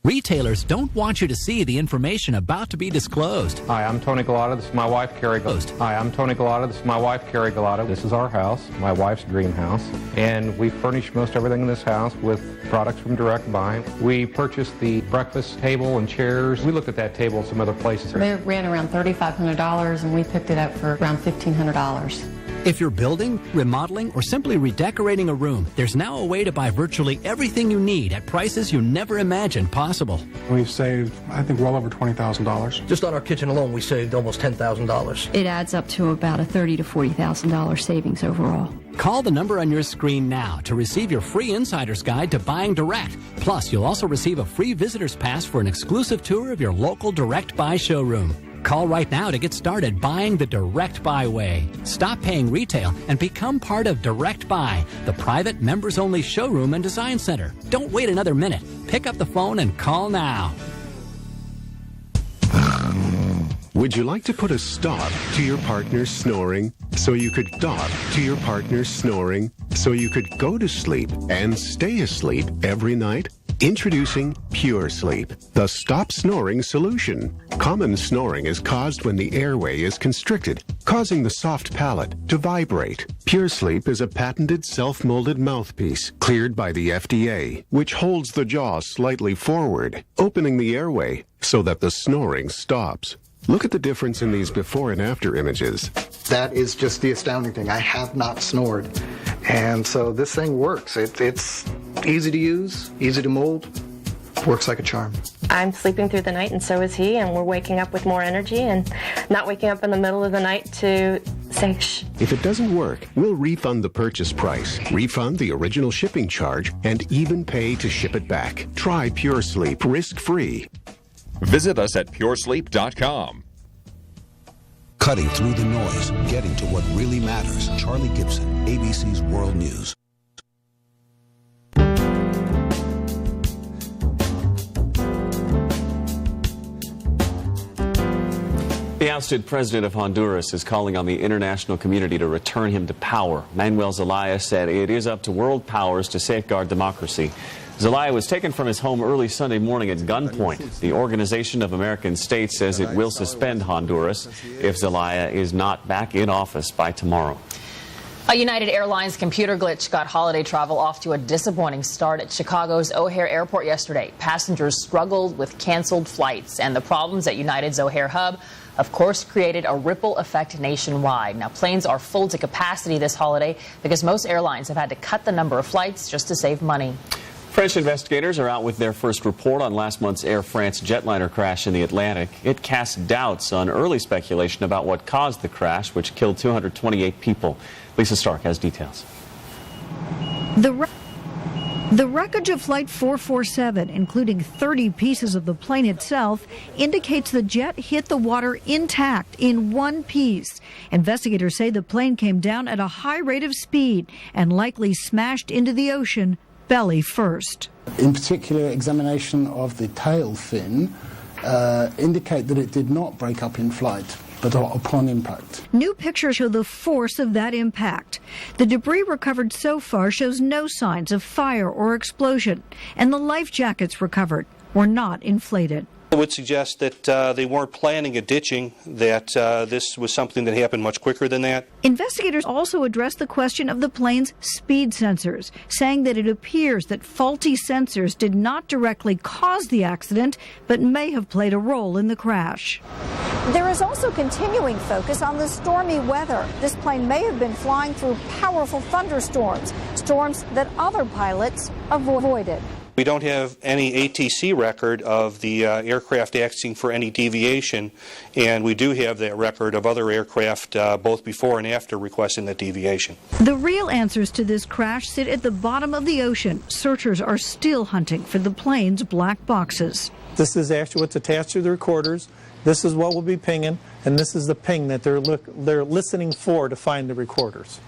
Retailers don't want you to see the information about to be disclosed. Hi, I'm Tony Galata. This is my wife, Carrie Galata. Hi, I'm Tony Galata. This is my wife, Carrie Galata. This is our house, my wife's dream house. And we furnish most everything in this house with products from Direct Buy. We purchased the breakfast table and chairs. We looked at that table at some other places. They ran around $3,500, and we picked it up for around $1,500. If you're building, remodeling, or simply redecorating a room, there's now a way to buy virtually everything you need at prices you never imagined possible. We've saved, I think, well over $20,000. Just on our kitchen alone, we saved almost $10,000. It adds up to about a $30,000 to $40,000 savings overall. Call the number on your screen now to receive your free insider's guide to buying direct. Plus, you'll also receive a free visitor's pass for an exclusive tour of your local Direct Buy showroom. Call right now to get started buying the Direct Buy way. Stop paying retail and become part of Direct Buy, the private members-only showroom and design center. Don't wait another minute. Pick up the phone and call now. Would you like to put a stop to your partner's snoring so you could stop to your partner's snoring so you could go to sleep and stay asleep every night? Introducing Pure Sleep, the stop snoring solution. Common snoring is caused when the airway is constricted, causing the soft palate to vibrate. Pure Sleep is a patented self-molded mouthpiece cleared by the FDA, which holds the jaw slightly forward, opening the airway so that the snoring stops. Look at the difference in these before and after images. That is just the astounding thing. I have not snored. And so this thing works. It's easy to use, easy to mold, works like a charm. I'm sleeping through the night and so is he, and we're waking up with more energy and not waking up in the middle of the night to say shh. If it doesn't work, we'll refund the purchase price, refund the original shipping charge, and even pay to ship it back. Try Pure Sleep risk-free. Visit us at puresleep.com. Cutting through the noise, getting to what really matters. Charlie Gibson, ABC's World News. The ousted president of Honduras is calling on the international community to return him to power. Manuel Zelaya said it is up to world powers to safeguard democracy. Zelaya was taken from his home early Sunday morning at gunpoint. The Organization of American States says it will suspend Honduras if Zelaya is not back in office by tomorrow. A United Airlines computer glitch got holiday travel off to a disappointing start at Chicago's O'Hare Airport yesterday. Passengers struggled with canceled flights, and the problems at United's O'Hare hub, of course, created a ripple effect nationwide. Now, planes are full to capacity this holiday because most airlines have had to cut the number of flights just to save money. French investigators are out with their first report on last month's Air France jetliner crash in the Atlantic. It casts doubts on early speculation about what caused the crash, which killed 228 people. Lisa Stark has details. The wreckage of Flight 447, including 30 pieces of the plane itself, indicates the jet hit the water intact in one piece. Investigators say the plane came down at a high rate of speed and likely smashed into the ocean belly first. In particular, examination of the tail fin indicate that it did not break up in flight, but upon impact. New pictures show the force of that impact. The debris recovered so far shows no signs of fire or explosion, and the life jackets recovered were not inflated. would suggest that they weren't planning a ditching, that this was something that happened much quicker than that. Investigators also addressed the question of the plane's speed sensors, saying that it appears that faulty sensors did not directly cause the accident, but may have played a role in the crash. There is also continuing focus on the stormy weather. This plane may have been flying through powerful thunderstorms, storms that other pilots avoided. We don't have any ATC record of the aircraft asking for any deviation, and we do have that record of other aircraft both before and after requesting that deviation. The real answers to this crash sit at the bottom of the ocean. Searchers are still hunting for the plane's black boxes. This is actually what's attached to the recorders. This is what will be pinging, and this is the ping that they're listening for to find the recorders.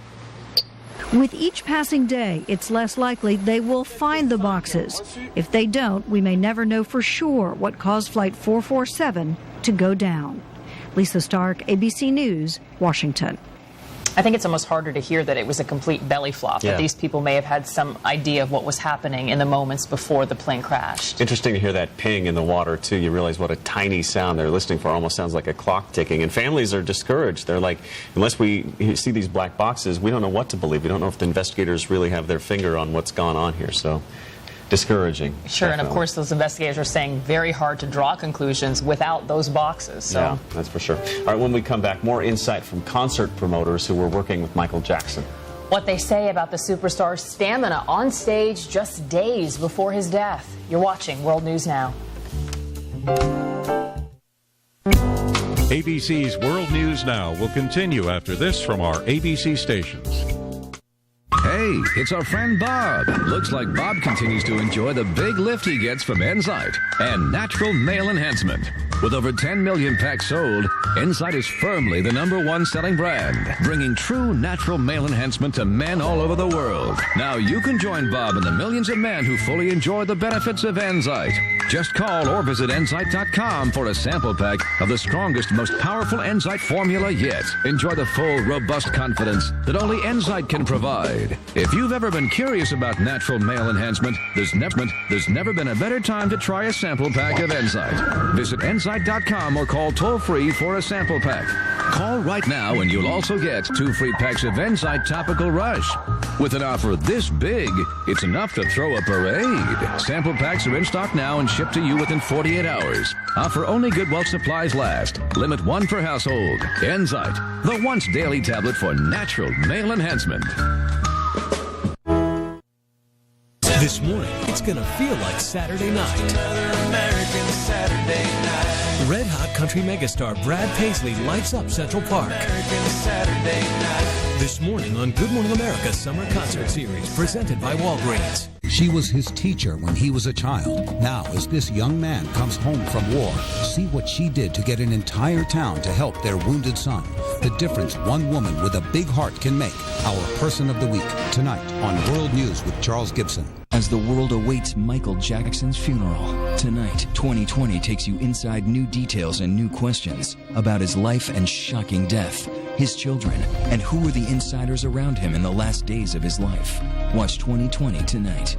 With each passing day, it's less likely they will find the boxes. If they don't, we may never know for sure what caused Flight 447 to go down. Lisa Stark, ABC News, Washington. I think it's almost harder to hear that it was a complete belly flop, that these people may have had some idea of what was happening in the moments before the plane crashed. Interesting to hear that ping in the water, too. You realize what a tiny sound they're listening for. Almost sounds like a clock ticking. And families are discouraged. They're like, unless we see these black boxes, we don't know what to believe. We don't know if the investigators really have their finger on what's gone on here. So, discouraging. Sure, definitely. And of course those investigators are saying very hard to draw conclusions without those boxes. So. Yeah, that's for sure. All right, when we come back, more insight from concert promoters who were working with Michael Jackson. What they say about the superstar's stamina on stage just days before his death. You're watching World News Now. ABC's World News Now will continue after this from our ABC stations. Hey, it's our friend Bob. Looks like Bob continues to enjoy the big lift he gets from Enzyte and natural male enhancement. With over 10 million packs sold, Enzyte is firmly the #1 selling brand, bringing true natural male enhancement to men all over the world. Now you can join Bob and the millions of men who fully enjoy the benefits of Enzyte. Just call or visit Enzyte.com for a sample pack of the strongest, most powerful Enzyte formula yet. Enjoy the full, robust confidence that only Enzyte can provide. If you've ever been curious about natural male enhancement, there's never been a better time to try a sample pack of Enzyte. Visit Enzyte.com or call toll-free for a sample pack. Call right now and you'll also get 2 free packs of Enzyte Topical Rush. With an offer this big, it's enough to throw a parade. Sample packs are in stock now and shipped to you within 48 hours. Offer only good while supplies last. Limit 1 per household. Enzyte, the once daily tablet for natural male enhancement. This morning, it's gonna feel like Saturday night. Another American Saturday night. Red Hot country megastar Brad Paisley lights up Central Park. Saturday night. This morning on Good Morning America Summer Concert Series, presented by Walgreens. She was his teacher when he was a child. Now, as this young man comes home from war, see what she did to get an entire town to help their wounded son. The difference one woman with a big heart can make. Our Person of the Week, tonight on World News with Charles Gibson. As the world awaits Michael Jackson's funeral, tonight, 2020 takes you inside new details and new questions about his life and shocking death, his children, and who were the insiders around him in the last days of his life. Watch 2020 tonight.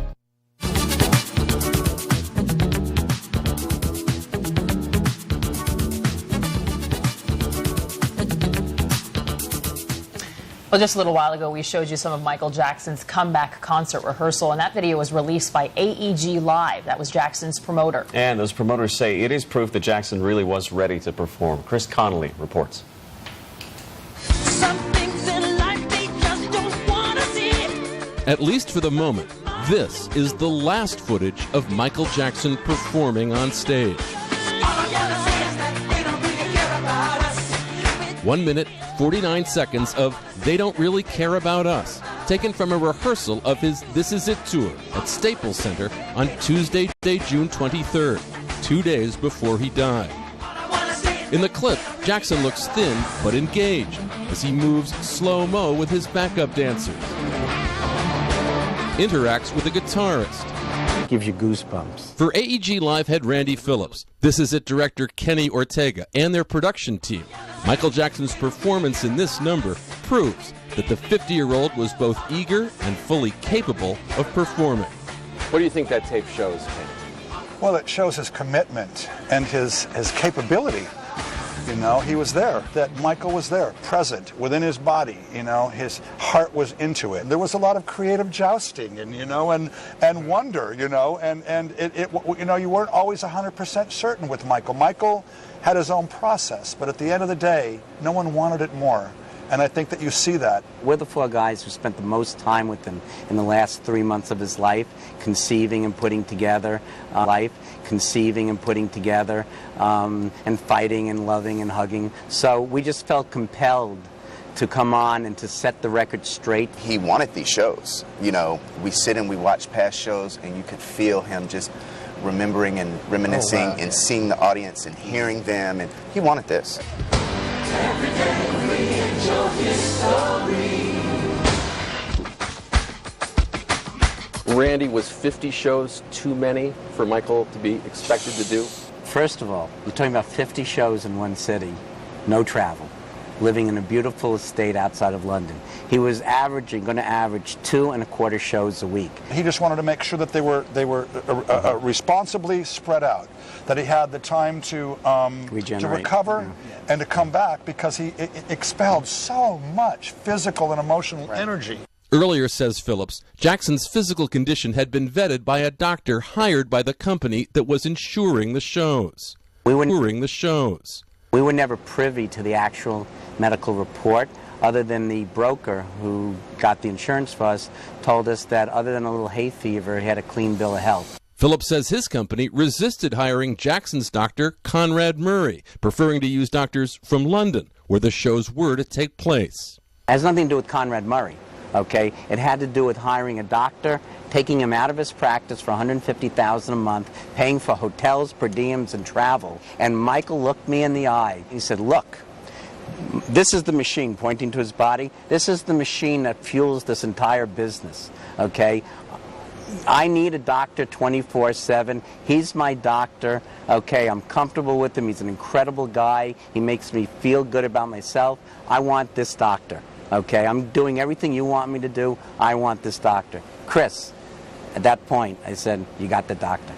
Well, just a little while ago, we showed you some of Michael Jackson's comeback concert rehearsal, and that video was released by AEG Live. That was Jackson's promoter. And those promoters say it is proof that Jackson really was ready to perform. Chris Connolly reports. At least for the moment, this is the last footage of Michael Jackson performing on stage. 1 minute, 49 seconds of They Don't Really Care About Us, taken from a rehearsal of his This Is It tour at Staples Center on Tuesday, June 23rd, 2 days before he died. In the clip, Jackson looks thin but engaged as he moves slow-mo with his backup dancers, interacts with a guitarist. Gives you goosebumps. For AEG Live head Randy Phillips, This Is It director Kenny Ortega, and their production team, Michael Jackson's performance in this number proves that the 50-year-old was both eager and fully capable of performing. What do you think that tape shows, Kenny? Well, it shows his commitment and his capability. You know, he was there, that Michael was there, present, within his body, you know, his heart was into it. There was a lot of creative jousting and, you know, and wonder, you know, and you know, you weren't always 100% certain with Michael. Michael had his own process, but at the end of the day, no one wanted it more. And I think that you see that. We're the four guys who spent the most time with him in the last 3 months of his life, conceiving and putting together and fighting and loving and hugging. So we just felt compelled to come on and to set the record straight. He wanted these shows. You know, we sit and we watch past shows, and you could feel him just remembering and reminiscing and seeing the audience and hearing them, and he wanted this. Every day we enjoy history. Randy, was 50 shows too many for Michael to be expected to do? First of all, you're talking about 50 shows in one city, no travel, living in a beautiful estate outside of London. He was going to average 2.25 shows a week. He just wanted to make sure that they were responsibly spread out, that he had the time to recover and to come back, because he expelled so much physical and emotional energy. Earlier, says Phillips, Jackson's physical condition had been vetted by a doctor hired by the company that was insuring the shows. We were never privy to the actual medical report, other than the broker who got the insurance for us told us that other than a little hay fever, he had a clean bill of health. Phillips says his company resisted hiring Jackson's doctor, Conrad Murray, preferring to use doctors from London, where the shows were to take place. It has nothing to do with Conrad Murray, okay? It had to do with hiring a doctor, taking him out of his practice for $150,000 a month, paying for hotels, per diems, and travel. And Michael looked me in the eye. He said, look, this is the machine, pointing to his body. This is the machine that fuels this entire business, okay? I need a doctor 24/7. He's my doctor, okay? I'm comfortable with him. He's an incredible guy. He makes me feel good about myself. I want this doctor, okay? I'm doing everything you want me to do. I want this doctor. Chris, at that point, I said, you got the doctor.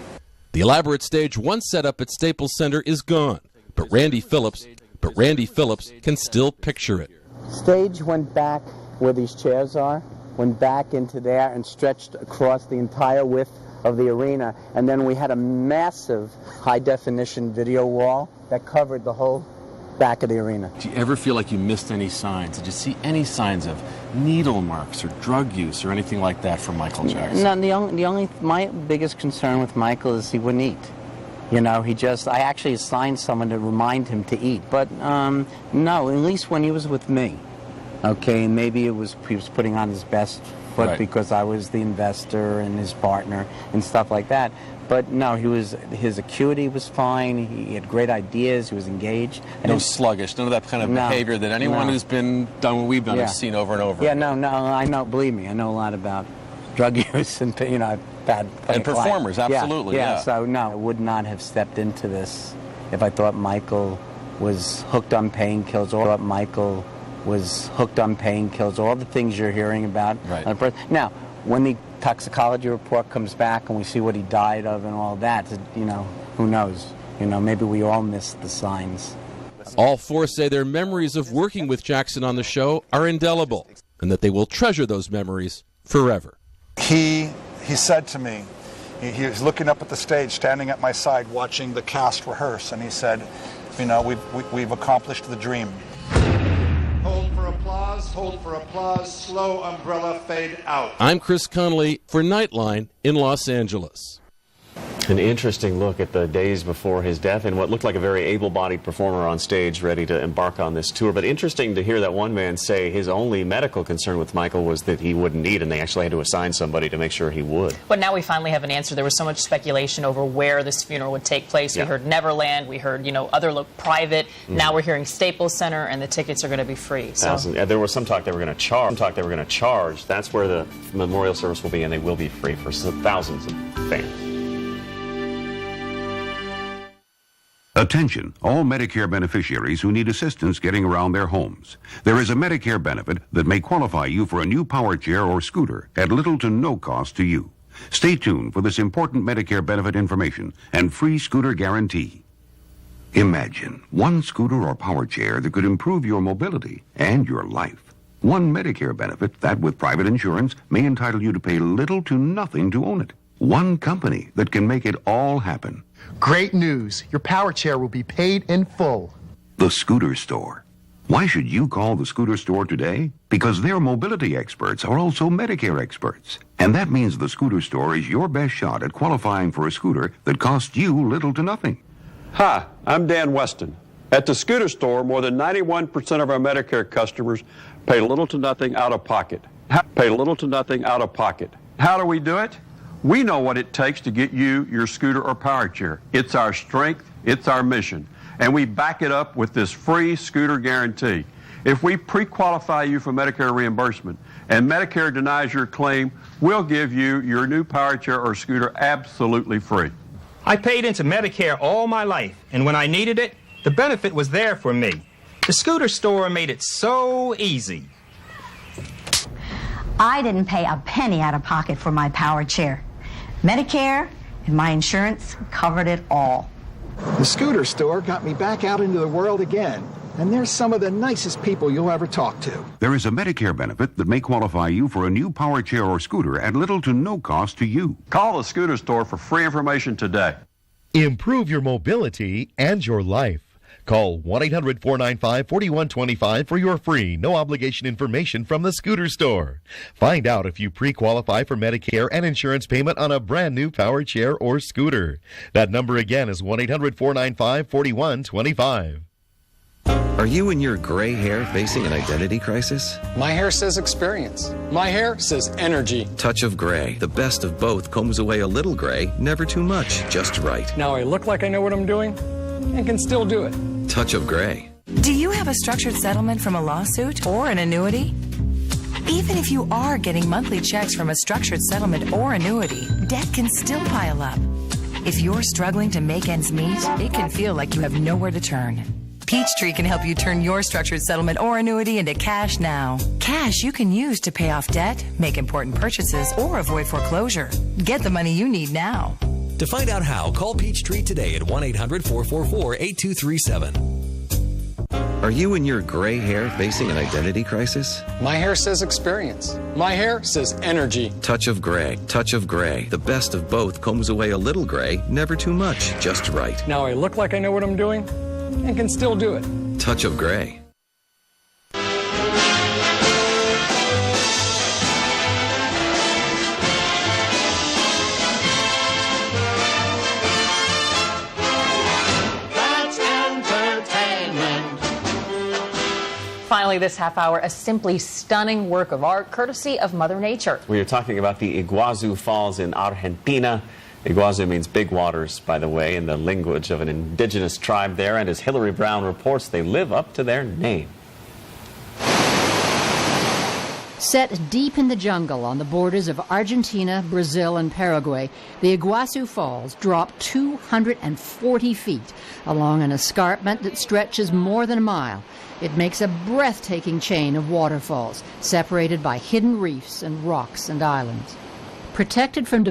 The elaborate stage once set up at Staples Center is gone, but Randy Phillips can still picture it. Stage went back where these chairs are, went back into there and stretched across the entire width of the arena, and then we had a massive high-definition video wall that covered the whole back of the arena. Do you ever feel like you missed any signs? Did you see any signs of needle marks or drug use or anything like that from Michael Jackson? No, my biggest concern with Michael is he wouldn't eat. You know, I actually assigned someone to remind him to eat. But, no, at least when he was with me. Okay, and maybe he was putting on his best foot because I was the investor and his partner and stuff like that. But no, his acuity was fine. He had great ideas. He was engaged. No sluggish, none of that kind of behavior that anyone who's done what we've done has seen over and over. Yeah, no, I know, believe me, I know a lot about drug use and, you know, bad and performers, absolutely. Yeah, so no, I would not have stepped into this if I thought Michael was hooked on painkillers, or all the things you're hearing about. Right. Now, when the toxicology report comes back and we see what he died of and all that, you know, who knows? You know, maybe we all missed the signs. All four say their memories of working with Jackson on the show are indelible, and that they will treasure those memories forever. He said to me, he was looking up at the stage, standing at my side, watching the cast rehearse, and he said, you know, we've accomplished the dream. Hold for applause, slow umbrella fade out. I'm Chris Connolly for Nightline in Los Angeles. An interesting look at the days before his death and what looked like a very able-bodied performer on stage ready to embark on this tour. But interesting to hear that one man say his only medical concern with Michael was that he wouldn't eat, and they actually had to assign somebody to make sure he would. But now we finally have an answer. There was so much speculation over where this funeral would take place. We heard Neverland, we heard, you know, other private. Now we're hearing Staples Center, and the tickets are going to be free. So. There was some talk they were going to charge. That's where the memorial service will be, and they will be free for thousands of fans. Attention, all Medicare beneficiaries who need assistance getting around their homes. There is a Medicare benefit that may qualify you for a new power chair or scooter at little to no cost to you. Stay tuned for this important Medicare benefit information and free scooter guarantee. Imagine one scooter or power chair that could improve your mobility and your life. One Medicare benefit that, with private insurance, may entitle you to pay little to nothing to own it. One company that can make it all happen. Great news. Your power chair will be paid in full. The Scooter Store. Why should you call the Scooter Store today? Because their mobility experts are also Medicare experts. And that means the Scooter Store is your best shot at qualifying for a scooter that costs you little to nothing. Hi, I'm Dan Weston. At the Scooter Store, more than 91% of our Medicare customers pay little to nothing out of pocket. Pay little to nothing out of pocket. How do we do it? We know what it takes to get you your scooter or power chair. It's our strength, it's our mission, and we back it up with this free scooter guarantee. If we pre-qualify you for Medicare reimbursement and Medicare denies your claim, we'll give you your new power chair or scooter absolutely free. I paid into Medicare all my life, and when I needed it, the benefit was there for me. The Scooter Store made it so easy. I didn't pay a penny out of pocket for my power chair. Medicare and my insurance covered it all. The Scooter Store got me back out into the world again, and they're some of the nicest people you'll ever talk to. There is a Medicare benefit that may qualify you for a new power chair or scooter at little to no cost to you. Call the Scooter Store for free information today. Improve your mobility and your life. Call 1-800-495-4125 for your free, no-obligation information from the Scooter Store. Find out if you pre-qualify for Medicare and insurance payment on a brand new power chair or scooter. That number again is 1-800-495-4125. Are you and your gray hair facing an identity crisis? My hair says experience. My hair says energy. Touch of Gray. The best of both combs away a little gray, never too much, just right. Now I look like I know what I'm doing and can still do it. Touch of Gray. Do you have a structured settlement from a lawsuit or an annuity? Even if you are getting monthly checks from a structured settlement or annuity, debt can still pile up. If you're struggling to make ends meet, it can feel like you have nowhere to turn. Peachtree can help you turn your structured settlement or annuity into cash now. Cash you can use to pay off debt, make important purchases, or avoid foreclosure. Get the money you need now. To find out how, call Peachtree today at 1-800-444-8237. Are you and your gray hair facing an identity crisis? My hair says experience. My hair says energy. Touch of Gray. Touch of Gray. The best of both combs away a little gray, never too much, just right. Now I look like I know what I'm doing and can still do it. Touch of Gray. That's entertainment. Finally, this half hour, a simply stunning work of art courtesy of Mother Nature. We are talking about the Iguazu Falls in Argentina. Iguazu means big waters, by the way, in the language of an indigenous tribe there, and as Hillary Brown reports, they live up to their name. Set deep in the jungle on the borders of Argentina, Brazil, and Paraguay, the Iguazu Falls drop 240 feet along an escarpment that stretches more than a mile. It makes a breathtaking chain of waterfalls, separated by hidden reefs and rocks and islands. Protected from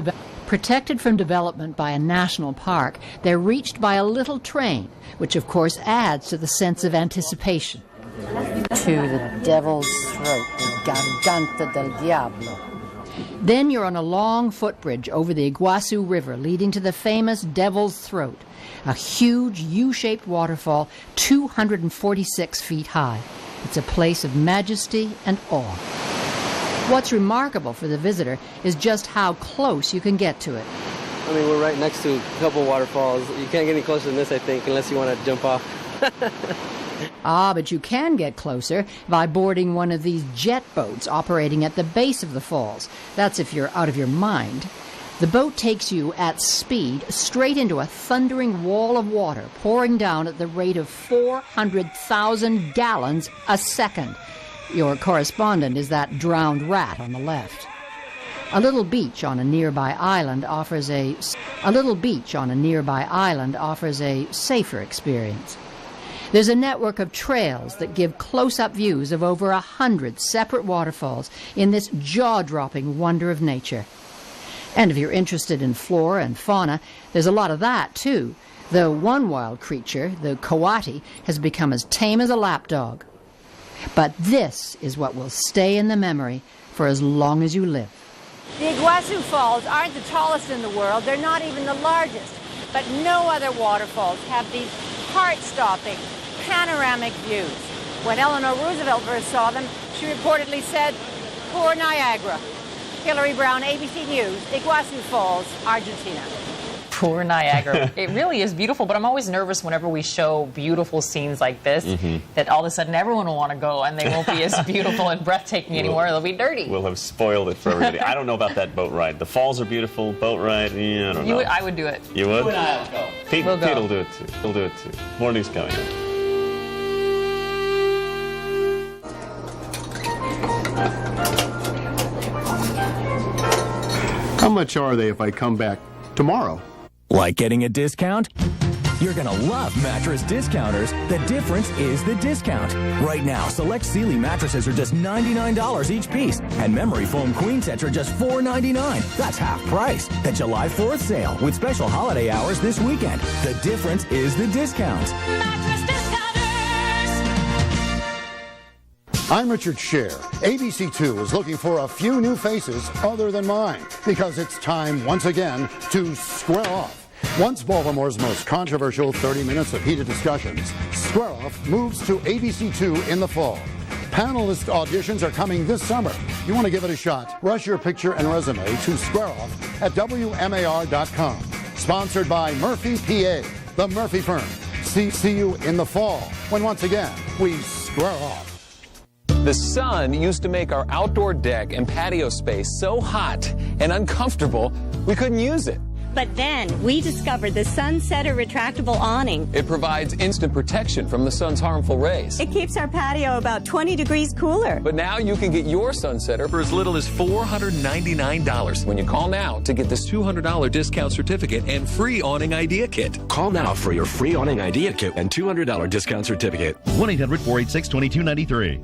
development by a national park, they're reached by a little train, which of course adds to the sense of anticipation. To the Devil's Throat, the Garganta del Diablo. Then you're on a long footbridge over the Iguazu River, leading to the famous Devil's Throat, a huge U-shaped waterfall 246 feet high. It's a place of majesty and awe. What's remarkable for the visitor is just how close you can get to it. I mean, we're right next to a couple waterfalls. You can't get any closer than this, I think, unless you want to jump off. But you can get closer by boarding one of these jet boats operating at the base of the falls. That's if you're out of your mind. The boat takes you at speed straight into a thundering wall of water pouring down at the rate of 400,000 gallons a second. Your correspondent is that drowned rat on the left. A little beach on a nearby island offers a safer experience. There's a network of trails that give close-up views of over 100 separate waterfalls in this jaw-dropping wonder of nature. And if you're interested in flora and fauna, there's a lot of that, too. Though one wild creature, the coati, has become as tame as a lapdog. But this is what will stay in the memory for as long as you live. The Iguazu Falls aren't the tallest in the world. They're not even the largest. But no other waterfalls have these heart-stopping, panoramic views. When Eleanor Roosevelt first saw them, she reportedly said, "Poor Niagara." Hillary Brown, ABC News, Iguazu Falls, Argentina. Poor Niagara. It really is beautiful, but I'm always nervous whenever we show beautiful scenes like this, that all of a sudden everyone will want to go and they won't be as beautiful and breathtaking anymore. They'll be dirty. We'll have spoiled it for everybody. I don't know about that boat ride. The falls are beautiful. Boat ride, yeah, I don't know. I would do it. You would? You and I will go. Pete We'll go. will do it too. He'll do it too. Morning's coming up. How much are they if I come back tomorrow? Like getting a discount? You're gonna love Mattress Discounters. The difference is the discount. Right now, select Sealy mattresses are just $99 each piece, and memory foam queen sets are just $4.99. That's half price. The July 4th sale with special holiday hours this weekend. The difference is the discount. Mattress Discounters. I'm Richard Scher. ABC2 is looking for a few new faces other than mine because it's time once again to square off. Once Baltimore's most controversial 30 minutes of heated discussions, Square Off moves to ABC2 in the fall. Panelist auditions are coming this summer. You want to give it a shot? Rush your picture and resume to Square Off at WMAR.com. Sponsored by Murphy, PA, the Murphy Firm. See you in the fall when once again we square off. The sun used to make our outdoor deck and patio space so hot and uncomfortable we couldn't use it. But then we discovered the Sunsetter retractable awning. It provides instant protection from the sun's harmful rays. It keeps our patio about 20 degrees cooler. But now you can get your Sunsetter for as little as $499 when you call now to get this $200 discount certificate and free awning idea kit. Call now for your free awning idea kit and $200 discount certificate. 1-800-486-2293.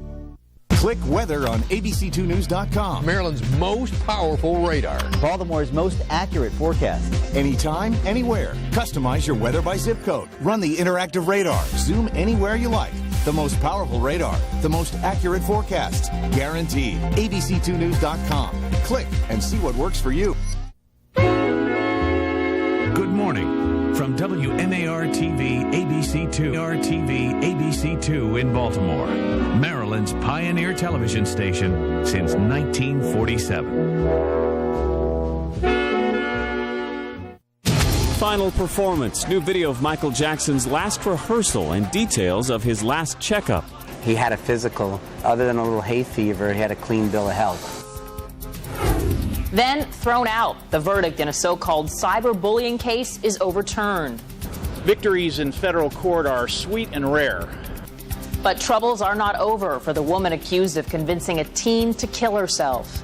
Click weather on abc2news.com. Maryland's most powerful radar. Baltimore's most accurate forecast. Anytime, anywhere. Customize your weather by zip code. Run the interactive radar. Zoom anywhere you like. The most powerful radar. The most accurate forecasts. Guaranteed. abc2news.com. Click and see what works for you. Good morning. From WMAR-TV, ABC2, ABC2 in Baltimore, Maryland's pioneer television station since 1947. Final performance. New video of Michael Jackson's last rehearsal and details of his last checkup. He had a physical. Other than a little hay fever, he had a clean bill of health. Then thrown out. The verdict in a so-called cyberbullying case is overturned. Victories in federal court are sweet and rare. But troubles are not over for the woman accused of convincing a teen to kill herself.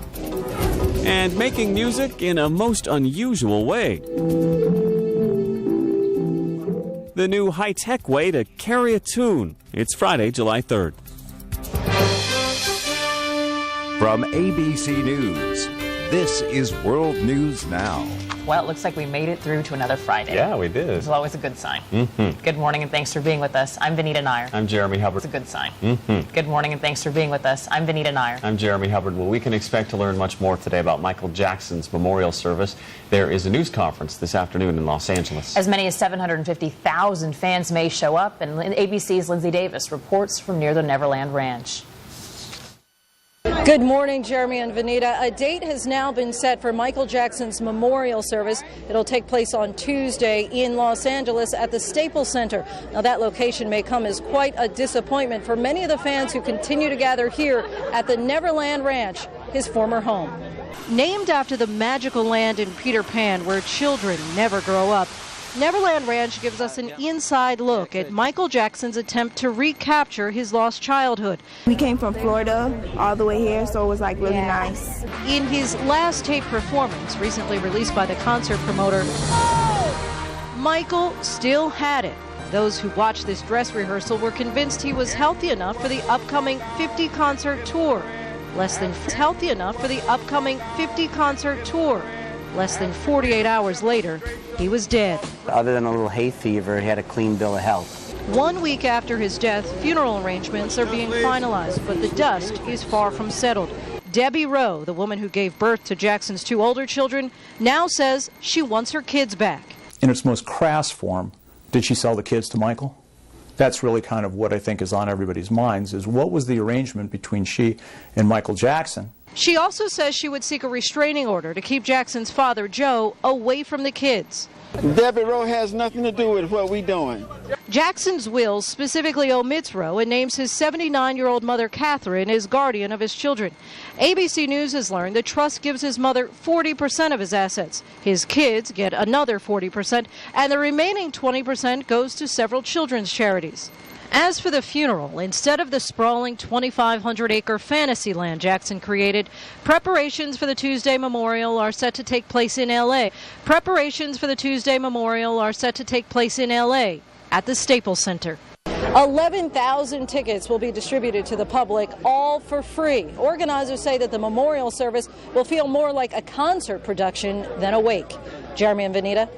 And making music in a most unusual way. The new high-tech way to carry a tune. It's Friday, July 3rd. From ABC News, this is World News Now. Well, it looks like we made it through to another Friday. Yeah, we did. It's always a good sign. Good morning and thanks for being with us. I'm Vanita Nair. I'm Jeremy Hubbard. It's a good sign. Good morning and thanks for being with us. I'm Vanita Nair. I'm Jeremy Hubbard. Well, we can expect to learn much more today about Michael Jackson's memorial service. There is a news conference this afternoon in Los Angeles. As many as 750,000 fans may show up, and ABC's Lindsay Davis reports from near the Neverland Ranch. Good morning, Jeremy and Vanita. A date has now been set for Michael Jackson's memorial service. It'll take place on Tuesday in Los Angeles at the Staples Center. Now, that location may come as quite a disappointment for many of the fans who continue to gather here at the Neverland Ranch, his former home. Named after the magical land in Peter Pan where children never grow up, Neverland Ranch gives us an inside look at Michael Jackson's attempt to recapture his lost childhood. We came from Florida all the way here, so it was like really nice. In his last tape performance, recently released by the concert promoter, Michael still had it. Those who watched this dress rehearsal were convinced he was healthy enough for the upcoming 50-concert tour. Less than healthy enough for the upcoming 50-concert tour. Less than 48 hours later, he was dead. Other than a little hay fever, he had a clean bill of health. 1 week after his death, funeral arrangements are being finalized, but the dust is far from settled. Debbie Rowe, the woman who gave birth to Jackson's 2 older children, now says she wants her kids back. In its most crass form, did she sell the kids to Michael? That's really kind of what I think is on everybody's minds, is what was the arrangement between she and Michael Jackson? She also says she would seek a restraining order to keep Jackson's father, Joe, away from the kids. Debbie Rowe has nothing to do with what we're doing. Jackson's will specifically omits Rowe and names his 79-year-old mother, Catherine, as guardian of his children. ABC News has learned the trust gives his mother 40% of his assets. His kids get another 40%, and the remaining 20% goes to several children's charities. As for the funeral, instead of the sprawling 2,500-acre fantasy land Jackson created, preparations for the Tuesday memorial are set to take place in L.A. Preparations for the Tuesday memorial are set to take place in L.A. at the Staples Center. 11,000 tickets will be distributed to the public, all for free. Organizers say that the memorial service will feel more like a concert production than a wake. Jeremy and Vanita.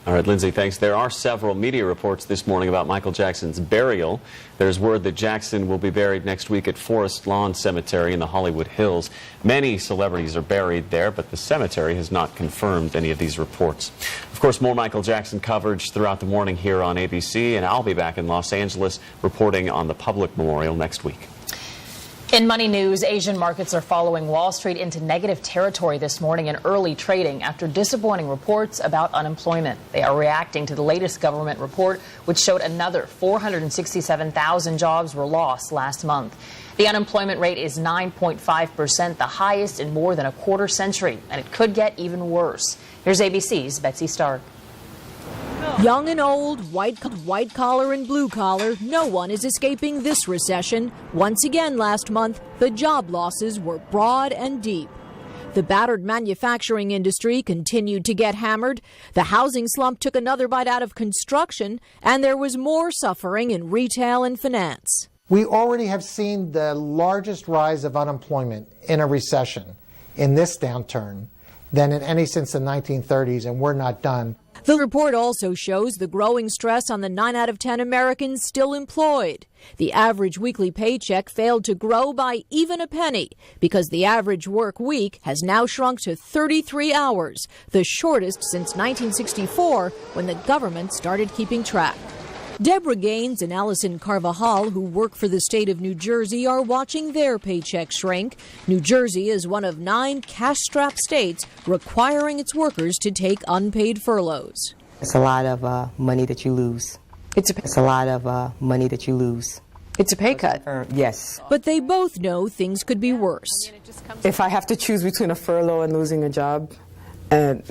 All right, Lindsay, thanks. There are several media reports this morning about Michael Jackson's burial. There's word that Jackson will be buried next week at Forest Lawn Cemetery in the Hollywood Hills. Many celebrities are buried there, but the cemetery has not confirmed any of these reports. Of course, more Michael Jackson coverage throughout the morning here on ABC, and I'll be back in Los Angeles reporting on the public memorial next week. In money news, Asian markets are following Wall Street into negative territory this morning in early trading after disappointing reports about unemployment. They are reacting to the latest government report, which showed another 467,000 jobs were lost last month. The unemployment rate is 9.5%, the highest in more than a quarter century, and it could get even worse. Here's ABC's Betsy Stark. Young and old, white collar and blue collar, no one is escaping this recession. Once again last month, the job losses were broad and deep. The battered manufacturing industry continued to get hammered. The housing slump took another bite out of construction, and there was more suffering in retail and finance. We already have seen the largest rise of unemployment in a recession in this downturn than in any since the 1930s, and we're not done. The report also shows the growing stress on the 9 out of 10 Americans still employed. The average weekly paycheck failed to grow by even a penny because the average work week has now shrunk to 33 hours, the shortest since 1964 when the government started keeping track. Deborah Gaines and Allison Carvajal, who work for the state of New Jersey, are watching their paycheck shrink. New Jersey is one of 9 cash-strapped states requiring its workers to take unpaid furloughs. It's a lot of money that you lose. It's a lot of money that you lose. It's a pay cut. Yes. But they both know things could be worse. If I have to choose between a furlough and losing a job, and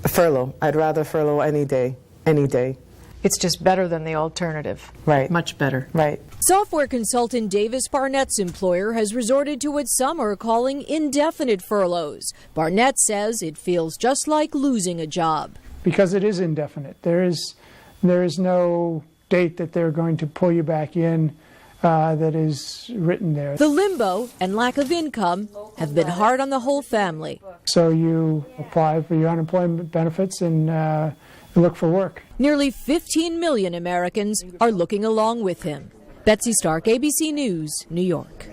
furlough, I'd rather furlough any day, any day. It's just better than the alternative. Right. Much better. Right. Software consultant Davis Barnett's employer has resorted to what some are calling indefinite furloughs. Barnett says it feels just like losing a job. Because it is indefinite. There is no date that they're going to pull you back in that is written there. The limbo and lack of income have been hard on the whole family. So you apply for your unemployment benefits and look for work. Nearly 15 million Americans are looking along with him. Betsy Stark, ABC News, New York.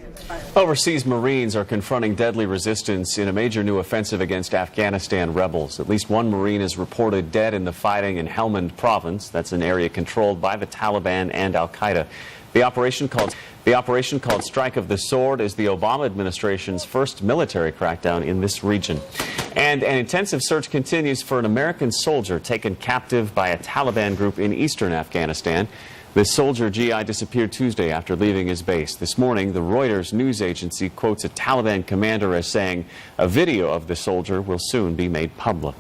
Overseas Marines are confronting deadly resistance in a major new offensive against Afghanistan rebels. At least one Marine is reported dead in the fighting in Helmand Province. That's an area controlled by the Taliban and Al-Qaeda. The operation called Strike of the Sword is the Obama administration's first military crackdown in this region. And an intensive search continues for an American soldier taken captive by a Taliban group in eastern Afghanistan. The soldier GI disappeared Tuesday after leaving his base. This morning, the Reuters news agency quotes a Taliban commander as saying a video of the soldier will soon be made public.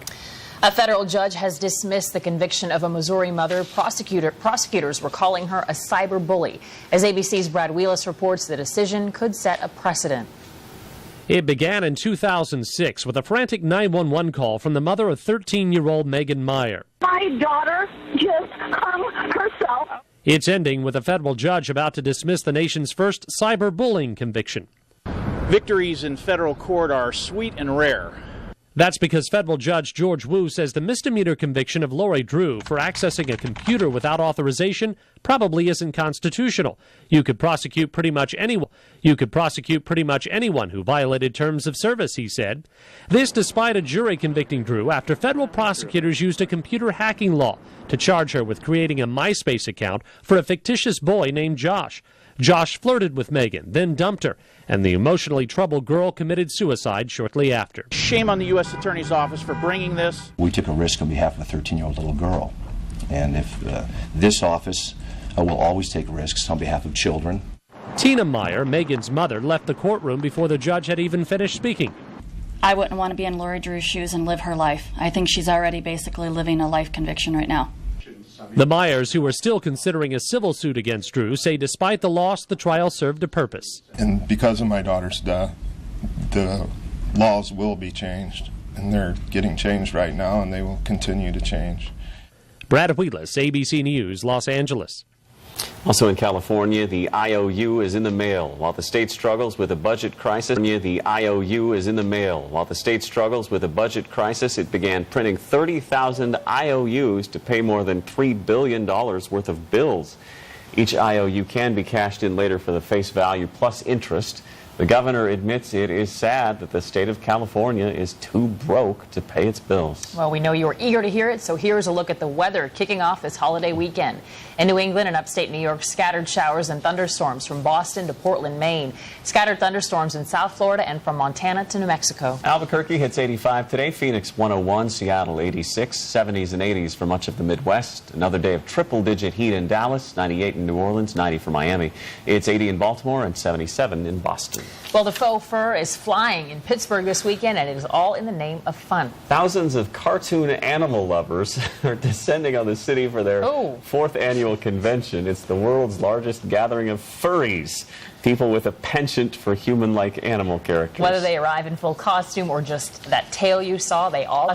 A federal judge has dismissed the conviction of a Missouri mother. Prosecutors were calling her a cyber bully. As ABC's Brad Wheelis reports, the decision could set a precedent. It began in 2006 with a frantic 911 call from the mother of 13-year-old Megan Meyer. My daughter just hung herself. It's ending with a federal judge about to dismiss the nation's first cyberbullying conviction. Victories in federal court are sweet and rare. That's because federal judge George Wu says the misdemeanor conviction of Lori Drew for accessing a computer without authorization probably isn't constitutional. You could prosecute pretty much anyone who violated terms of service, he said. This despite a jury convicting Drew after federal prosecutors used a computer hacking law to charge her with creating a MySpace account for a fictitious boy named Josh. Josh flirted with Megan, then dumped her, and the emotionally troubled girl committed suicide shortly after. Shame on the U.S. Attorney's Office for bringing this. We took a risk on behalf of a 13-year-old little girl, and if this office will always take risks on behalf of children. Tina Meyer, Megan's mother, left the courtroom before the judge had even finished speaking. I wouldn't want to be in Lori Drew's shoes and live her life. I think she's already basically living a life conviction right now. The Meyers, who are still considering a civil suit against Drew, say despite the loss, the trial served a purpose. And because of my daughter's death, the laws will be changed. And they're getting changed right now, and they will continue to change. Brad Wheelis, ABC News, Los Angeles. Also in California, the IOU is in the mail. While the state struggles with a budget crisis, the IOU is in the mail. While the state struggles with a budget crisis, it began printing 30,000 IOUs to pay more than $3 billion worth of bills. Each IOU can be cashed in later for the face value plus interest. The governor admits it is sad that the state of California is too broke to pay its bills. Well, we know you are eager to hear it, so here's a look at the weather kicking off this holiday weekend. In New England and upstate New York, scattered showers and thunderstorms from Boston to Portland, Maine. Scattered thunderstorms in South Florida and from Montana to New Mexico. Albuquerque hits 85 today, Phoenix 101, Seattle 86, 70s and 80s for much of the Midwest. Another day of triple-digit heat in Dallas, 98 in New Orleans, 90 for Miami. It's 80 in Baltimore and 77 in Boston. Well, the faux fur is flying in Pittsburgh this weekend, and it is all in the name of fun. Thousands of cartoon animal lovers are descending on the city for their fourth annual convention. It's the world's largest gathering of furries, people with a penchant for human-like animal characters. Whether they arrive in full costume or just that tail you saw, they all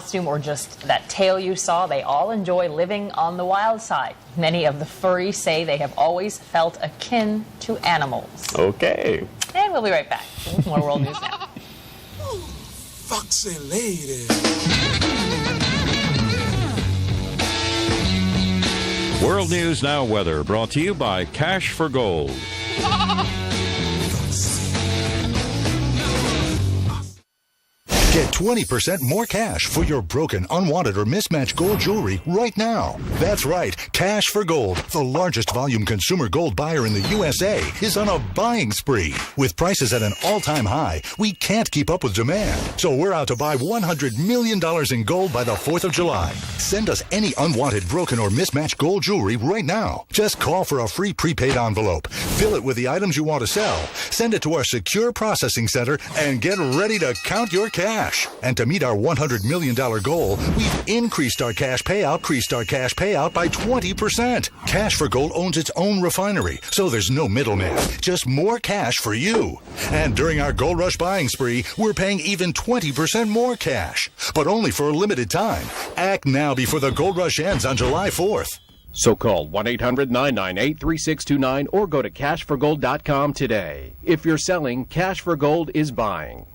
enjoy living on the wild side. Many of the furries say they have always felt akin to animals. Okay. And we'll be right back with more World News Now. Foxy lady. World News Now weather brought to you by Cash for Gold. Get 20% more cash for your broken, unwanted, or mismatched gold jewelry right now. That's right. Cash for Gold, the largest volume consumer gold buyer in the USA, is on a buying spree. With prices at an all-time high, we can't keep up with demand. So we're out to buy $100 million in gold by the 4th of July. Send us any unwanted, broken, or mismatched gold jewelry right now. Just call for a free prepaid envelope. Fill it with the items you want to sell. Send it to our secure processing center and get ready to count your cash. And to meet our $100 million goal, we've increased our cash payout by 20%. Cash for Gold owns its own refinery, so there's no middleman. Just more cash for you. And during our Gold Rush buying spree, we're paying even 20% more cash. But only for a limited time. Act now before the Gold Rush ends on July 4th. So call 1-800-998-3629 or go to cashforgold.com today. If you're selling, Cash for Gold is buying.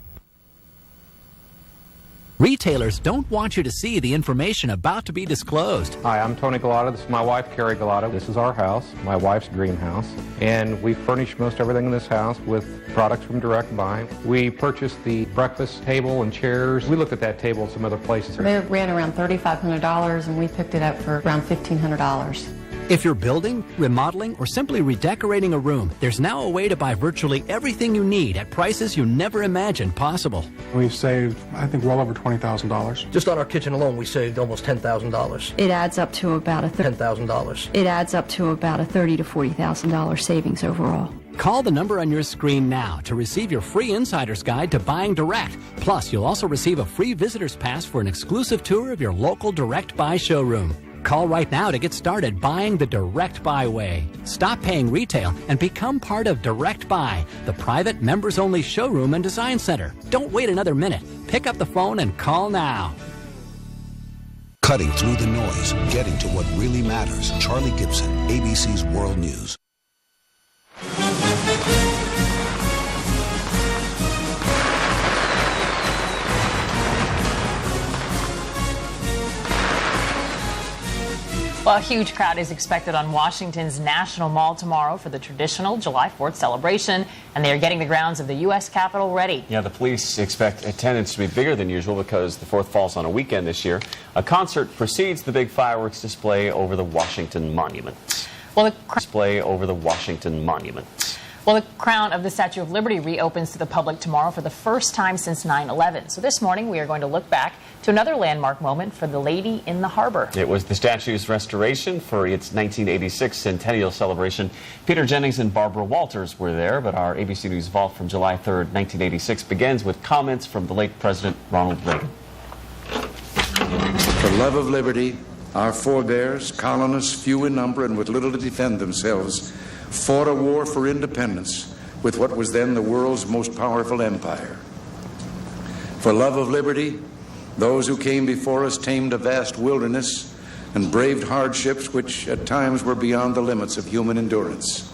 Retailers don't want you to see the information about to be disclosed. Hi, I'm Tony Galata. This is my wife, Carrie Galata. This is our house, my wife's dream house. And we furnish most everything in this house with products from Direct Buy. We purchased the breakfast table and chairs. We looked at that table at some other places. They ran around $3,500 and we picked it up for around $1,500. If you're building, remodeling, or simply redecorating a room, there's now a way to buy virtually everything you need at prices you never imagined possible. We've saved, I think, well over $20,000. Just on our kitchen alone, we saved almost $10,000. It adds up to about $10,000. It adds up to about a $30,000 to $40,000 savings overall. Call the number on your screen now to receive your free insider's guide to buying direct. Plus, you'll also receive a free visitor's pass for an exclusive tour of your local Direct Buy showroom. Call right now to get started buying the Direct Buy way. Stop paying retail and become part of Direct Buy, the private members-only showroom and design center. Don't wait another minute. Pick up the phone and call now. Cutting through the noise, getting to what really matters. Charlie Gibson, ABC's World News. Well, a huge crowd is expected on Washington's National Mall tomorrow for the traditional July 4th celebration, and they are getting the grounds of the U.S. Capitol ready. Yeah, the police expect attendance to be bigger than usual because the 4th falls on a weekend this year. A concert precedes the big fireworks display over the Washington Monument. Well, the crown of the Statue of Liberty reopens to the public tomorrow for the first time since 9/11. So this morning we are going to look back to another landmark moment for the Lady in the Harbor. It was the statue's restoration for its 1986 centennial celebration. Peter Jennings and Barbara Walters were there, but our ABC News Vault from July 3rd, 1986 begins with comments from the late President Ronald Reagan. For love of liberty, our forebears, colonists few in number and with little to defend themselves, fought a war for independence with what was then the world's most powerful empire. For love of liberty, those who came before us tamed a vast wilderness and braved hardships which at times were beyond the limits of human endurance.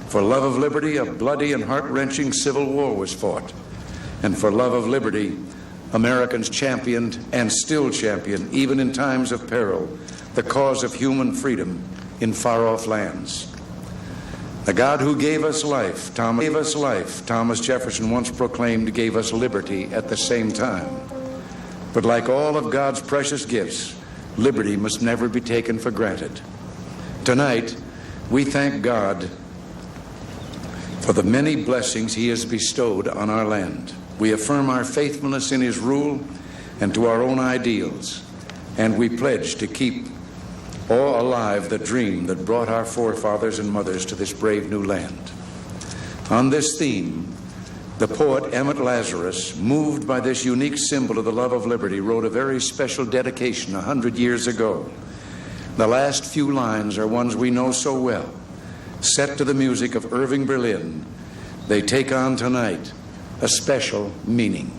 For love of liberty, a bloody and heart-wrenching civil war was fought. And for love of liberty, Americans championed and still champion, even in times of peril, the cause of human freedom in far-off lands. The God who gave us life, Thomas Jefferson once proclaimed, gave us liberty at the same time. But like all of God's precious gifts, liberty must never be taken for granted. Tonight, we thank God for the many blessings He has bestowed on our land. We affirm our faithfulness in His rule and to our own ideals, and we pledge to keep all alive the dream that brought our forefathers and mothers to this brave new land. On this theme, the poet Emmett Lazarus, moved by this unique symbol of the love of liberty, wrote a very special dedication 100 years ago. The last few lines are ones we know so well. Set to the music of Irving Berlin, they take on tonight a special meaning.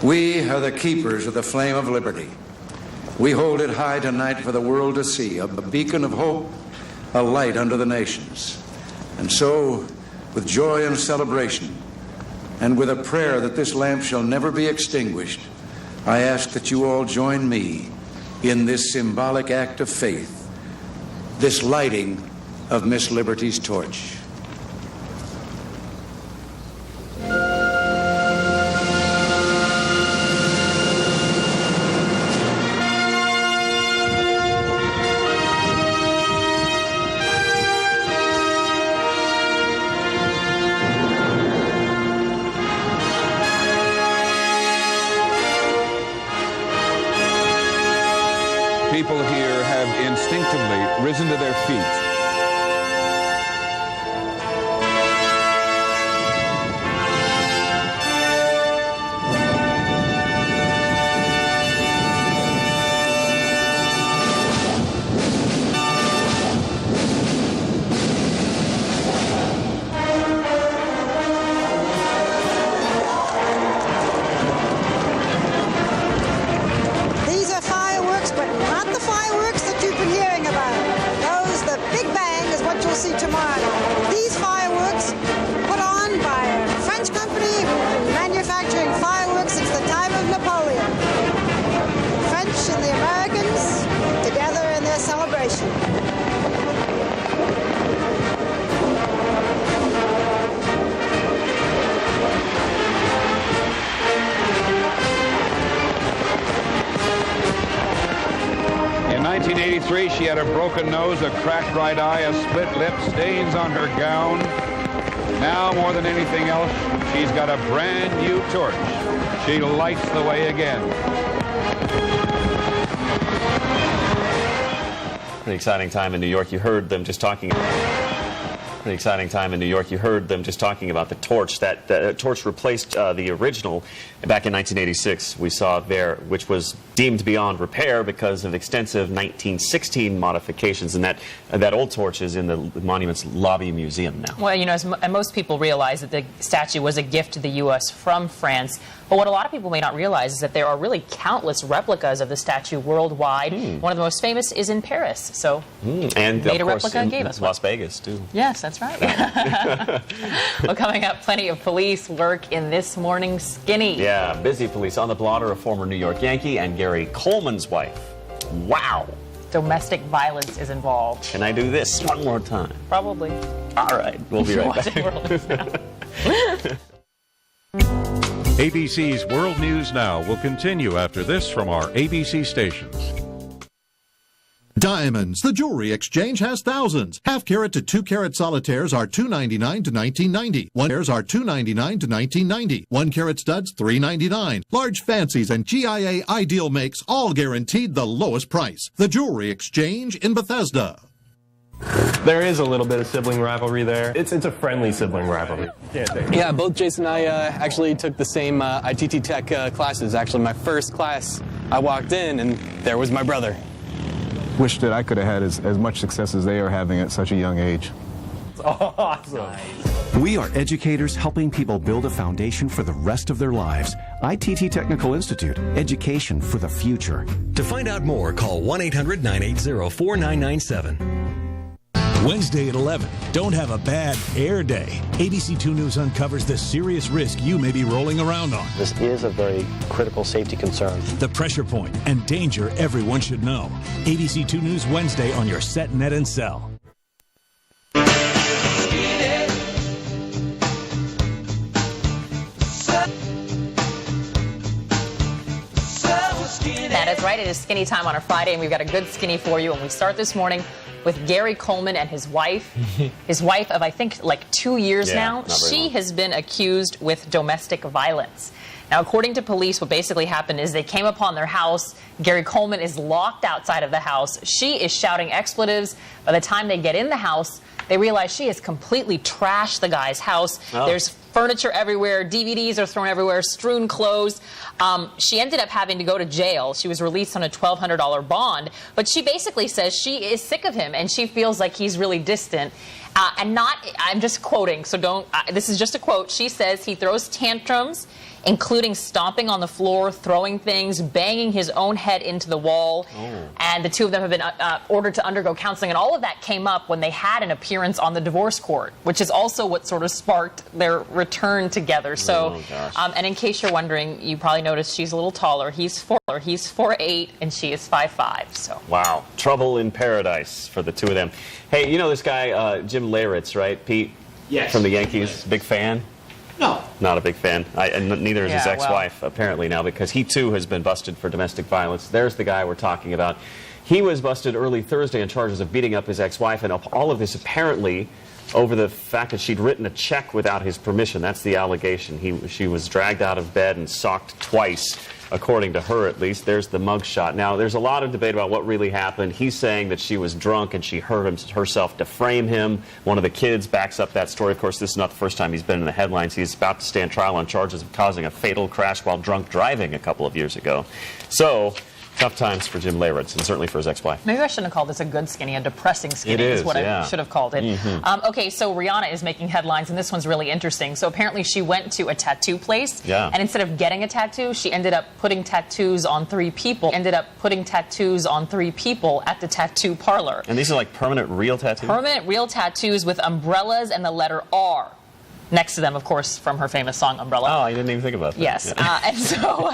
We are the keepers of the flame of liberty. We hold it high tonight for the world to see, a beacon of hope, a light unto the nations. And so, with joy and celebration, and with a prayer that this lamp shall never be extinguished, I ask that you all join me in this symbolic act of faith, this lighting of Miss Liberty's torch. People here have instinctively risen to their feet. These are fireworks, but not the fireworks that you've been hearing about. Those, the Big Bang, is what you'll see tomorrow. These fireworks put on by a French company manufacturing fireworks since the time of Napoleon. The French and the Americans together in their celebration. 23, she had a broken nose, a cracked right eye, a split lip, stains on her gown. Now, more than anything else, she's got a brand new torch. She lights the way again. Pretty exciting time in New York. You heard them just talking. Pretty exciting time in New York. You heard them just talking about the torch. That torch replaced the original back in 1986. We saw there, which was deemed beyond repair because of extensive 1916 modifications. And that old torch is in the Monuments Lobby Museum now. Well, you know, and most people realize that the statue was a gift to the U.S. from France. But what a lot of people may not realize is that there are really countless replicas of the statue worldwide. One of the most famous is in Paris. So and made of a course replica and gave us Las Vegas, too. Yes, that's right. Well, coming up, plenty of police lurk in this morning's Skinny. Yeah, busy police on the blotter, a former New York Yankee and Gary Coleman's wife. Wow. Domestic violence is involved. Can I do this one more time? Probably. All right, we'll be right back. ABC's World News Now will continue after this from our ABC stations. Diamonds. The Jewelry Exchange has thousands. Half-carat to 2-carat solitaires are $2.99 to $19.90. 1-carats are $2.99 to $19.90. 1-carat studs $3.99. Large fancies and GIA ideal makes all guaranteed the lowest price. The Jewelry Exchange in Bethesda. There is a little bit of sibling rivalry there. It's a friendly sibling rivalry. Yeah, both Jason and I actually took the same ITT Tech classes. Actually, my first class, I walked in and there was my brother. Wish that I could have had as much success as they are having at such a young age. Awesome. We are educators helping people build a foundation for the rest of their lives. ITT Technical Institute, education for the future. To find out more, call 1-800-980-4997. Wednesday at 11. Don't have a bad air day. ABC 2 News uncovers the serious risk you may be rolling around on. This is a very critical safety concern. The pressure point and danger everyone should know. ABC 2 News Wednesday on your set, net, and cell. That is right. It is Skinny time on a Friday, and we've got a good Skinny for you. And we start this morning with Gary Coleman and his wife. His wife of, I think, like 2 years now. She has been accused with domestic violence. Now, according to police, what basically happened is they came upon their house. Gary Coleman is locked outside of the house. She is shouting expletives. By the time they get in the house, they realize she has completely trashed the guy's house. There's furniture everywhere. DVDs are thrown everywhere. Strewn clothes. She ended up having to go to jail. She was released on a $1,200 bond. But she basically says she is sick of him and she feels like he's really distant. I'm just quoting, so don't, this is just a quote. She says he throws tantrums, including stomping on the floor, throwing things, banging his own head into the wall. And the two of them have been ordered to undergo counseling. And all of that came up when they had an appearance on the divorce court, which is also what sort of sparked their return together. So, and in case you're wondering, you probably noticed she's a little taller. He's 4'8", and she is 5'5". So. Wow. Trouble in paradise for the two of them. Hey, you know this guy, Jim Leyritz, right, Pete? Yes. From the Yankees. Big fan? No. Not a big fan. And neither is his ex-wife, apparently, now, because he, too, has been busted for domestic violence. There's the guy we're talking about. He was busted early Thursday on charges of beating up his ex-wife, and all of this apparently over the fact that she'd written a check without his permission. That's the allegation. She was dragged out of bed and socked twice, according to her at least. There's the mugshot. Now, there's a lot of debate about what really happened. He's saying that she was drunk and she hurt herself to frame him. One of the kids backs up that story. Of course, this is not the first time he's been in the headlines. He's about to stand trial on charges of causing a fatal crash while drunk driving a couple of years ago. So, tough times for Jim Leyritz, and certainly for his ex-wife. Maybe I shouldn't have called this a good skinny, a depressing skinny is what I should have called it. Okay, so Rihanna is making headlines, and this one's really interesting. So apparently she went to a tattoo place, and instead of getting a tattoo, she ended up putting tattoos on 3 people. At the tattoo parlor. And these are like permanent real tattoos? Permanent real tattoos with umbrellas and the letter R. Next to them, of course, from her famous song, Umbrella. Oh, I didn't even think about that. Yes. And so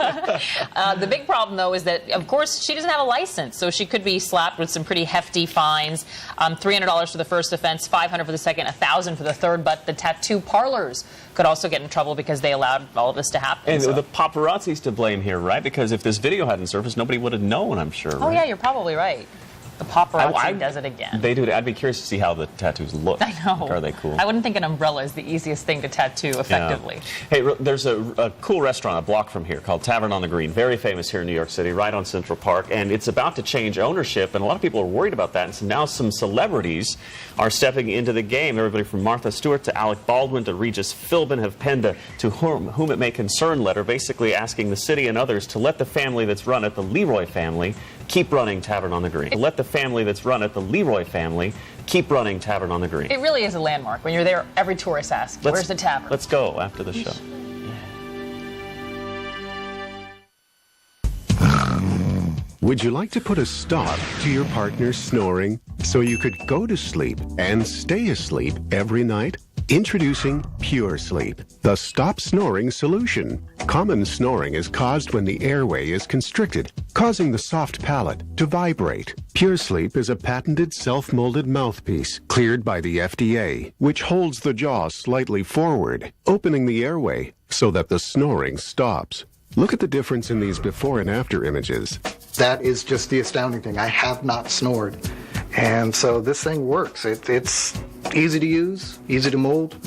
the big problem, though, is that, of course, she doesn't have a license. So she could be slapped with some pretty hefty fines. $300 for the first offense, $500 for the second, $1,000 for the third. But the tattoo parlors could also get in trouble because they allowed all of this to happen. And the paparazzi's to blame here, right? Because if this video hadn't surfaced, nobody would have known, I'm sure. Oh, right? yeah, you're probably right. The paparazzi does it again. They do it. I'd be curious to see how the tattoos look. I know. Are they cool? I wouldn't think an umbrella is the easiest thing to tattoo effectively. Yeah. Hey, there's a cool restaurant a block from here called Tavern on the Green, very famous here in New York City, right on Central Park, and it's about to change ownership, and a lot of people are worried about that, and so now some celebrities are stepping into the game. Everybody from Martha Stewart to Alec Baldwin to Regis Philbin have penned a To Whom It May Concern letter, basically asking the city and others to let the family that's run it, the Leroy family, keep running Tavern on the Green. Let the family that's run it, the Leroy family, keep running Tavern on the Green. It really is a landmark. When you're there, every tourist asks, where's the tavern? Let's go after the show. Would you like to put a stop to your partner's snoring so you could go to sleep and stay asleep every night? Introducing Pure Sleep, the stop snoring solution. Common snoring is caused when the airway is constricted, causing the soft palate to vibrate. Pure Sleep is a patented self-molded mouthpiece cleared by the FDA, which holds the jaw slightly forward, opening the airway so that the snoring stops. Look at the difference in these before and after images. That is just the astounding thing. I have not snored. And so this thing works. It's easy to use, easy to mold,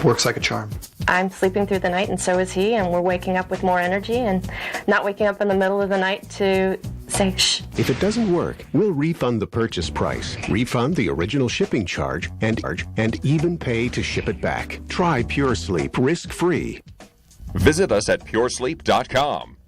works like a charm. I'm sleeping through the night and so is he, and we're waking up with more energy and not waking up in the middle of the night to say shh. If it doesn't work, we'll refund the purchase price, refund the original shipping charge, and even pay to ship it back. Try Pure Sleep risk-free. Visit us at puresleep.com.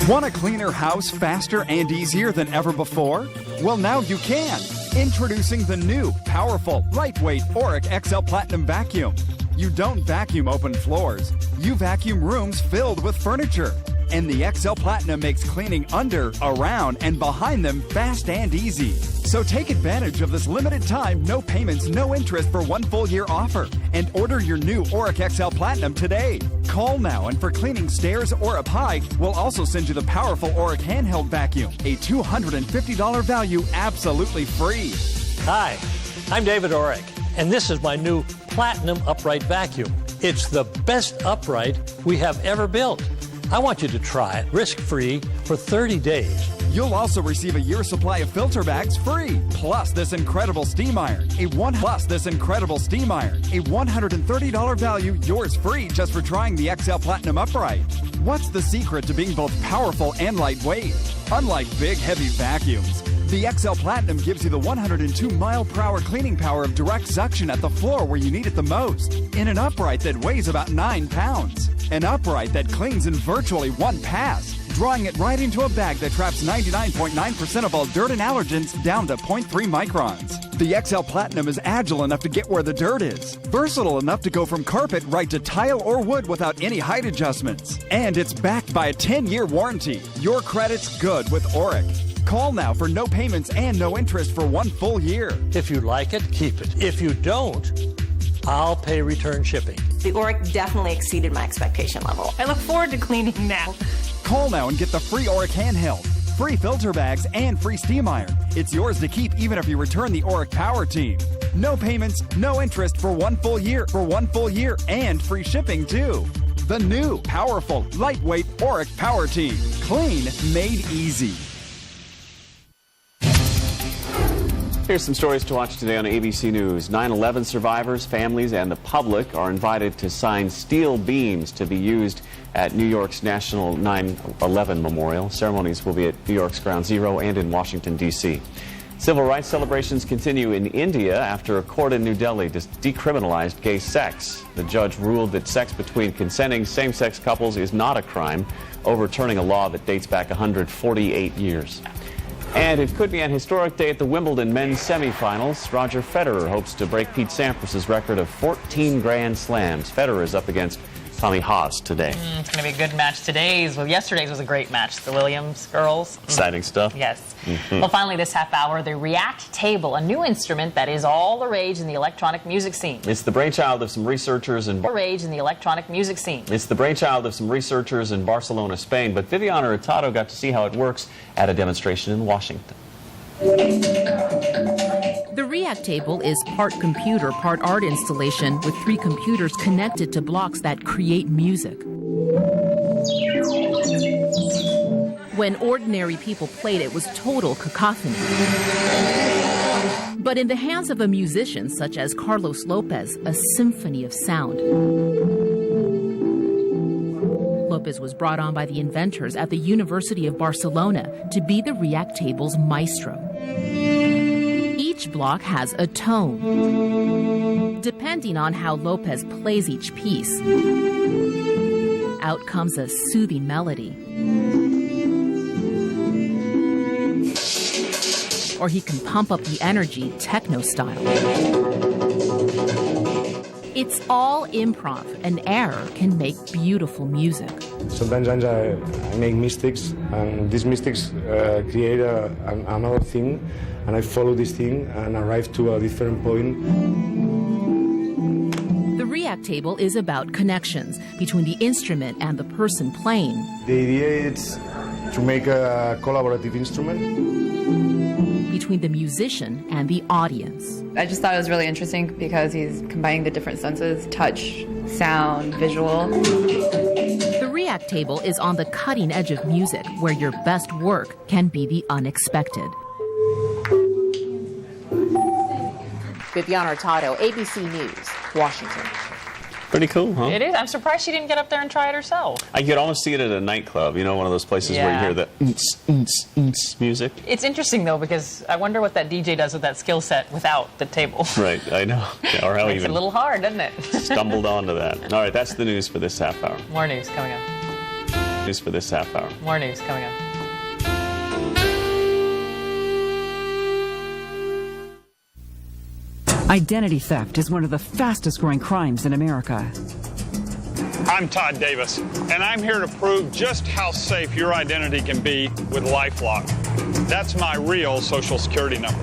Want a cleaner house faster and easier than ever before? Well, now you can. Introducing the new, powerful, lightweight Oreck XL Platinum Vacuum. You don't vacuum open floors. You vacuum rooms filled with furniture. And the XL Platinum makes cleaning under, around, and behind them fast and easy. So take advantage of this limited time, no payments, no interest for 1 full year offer. And order your new Oreck XL Platinum today. Call now, and for cleaning stairs or up high, we'll also send you the powerful Oreck handheld vacuum. A $250 value absolutely free. Hi, I'm David Oreck, and this is my new Platinum Upright Vacuum. It's the best upright we have ever built. I want you to try it risk-free for 30 days. You'll also receive a year's supply of filter bags free, plus this incredible steam iron. A $130 value, yours free just for trying the XL Platinum Upright. What's the secret to being both powerful and lightweight? Unlike big, heavy vacuums, the XL Platinum gives you the 102-mile-per-hour cleaning power of direct suction at the floor where you need it the most, in an upright that weighs about 9 pounds. An upright that cleans in virtually one pass, drawing it right into a bag that traps 99.9% of all dirt and allergens down to 0.3 microns. The XL Platinum is agile enough to get where the dirt is, versatile enough to go from carpet right to tile or wood without any height adjustments. And it's backed by a 10-year warranty. Your credit's good with Oreck. Call now for no payments and no interest for 1 full year. If you like it, keep it. If you don't, I'll pay return shipping. The Oreck definitely exceeded my expectation level. I look forward to cleaning now. Call now and get the free Oreck handheld, free filter bags, and free steam iron. It's yours to keep even if you return the Oreck Power Team. No payments, no interest for 1 full year, and free shipping too. The new, powerful, lightweight Oreck Power Team. Clean, made easy. Here's some stories to watch today on ABC News. 9/11 survivors, families, and the public are invited to sign steel beams to be used at New York's National 9/11 Memorial. Ceremonies will be at New York's Ground Zero and in Washington, D.C. Civil rights celebrations continue in India after a court in New Delhi decriminalized gay sex. The judge ruled that sex between consenting same-sex couples is not a crime, overturning a law that dates back 148 years. And it could be an historic day at the Wimbledon men's semifinals. Roger Federer hopes to break Pete Sampras's record of 14 Grand Slams. Federer is up against Tommy Haas today. It's going to be a good match. Yesterday's was a great match. The Williams girls. Exciting stuff. Yes. Well, finally this half hour, the React Table, a new instrument that is all the rage in the electronic music scene. It's the brainchild of some researchers in Barcelona, Spain. But Viviana Hurtado got to see how it works at a demonstration in Washington. The React Table is part computer, part art installation with 3 computers connected to blocks that create music. When ordinary people played, it was total cacophony. But in the hands of a musician such as Carlos Lopez, a symphony of sound. Lopez was brought on by the inventors at the University of Barcelona to be the REACT table's maestro. Each block has a tone. Depending on how Lopez plays each piece, out comes a soothing melody. Or he can pump up the energy techno style. It's all improv, and error can make beautiful music. Sometimes I make mistakes, and these mistakes create another thing, and I follow this thing and arrive to a different point. The REACT table is about connections between the instrument and the person playing. The idea is to make a collaborative instrument. Between the musician and the audience. I just thought it was really interesting because he's combining the different senses, touch, sound, visual. The REACT table is on the cutting edge of music, where your best work can be the unexpected. Viviana Hurtado, ABC News, Washington. Pretty cool, huh? It is. I'm surprised she didn't get up there and try it herself. I could almost see it at a nightclub, you know, one of those places where you hear the music. It's interesting, though, because I wonder what that DJ does with that skill set without the table. Right, I know. Or how Makes even it a little hard, doesn't it? stumbled onto that. All right, that's the news for this half hour. More news coming up. News for this half hour. More news coming up. Identity theft is one of the fastest growing crimes in America. I'm Todd Davis, and I'm here to prove just how safe your identity can be with LifeLock. That's my real Social Security number.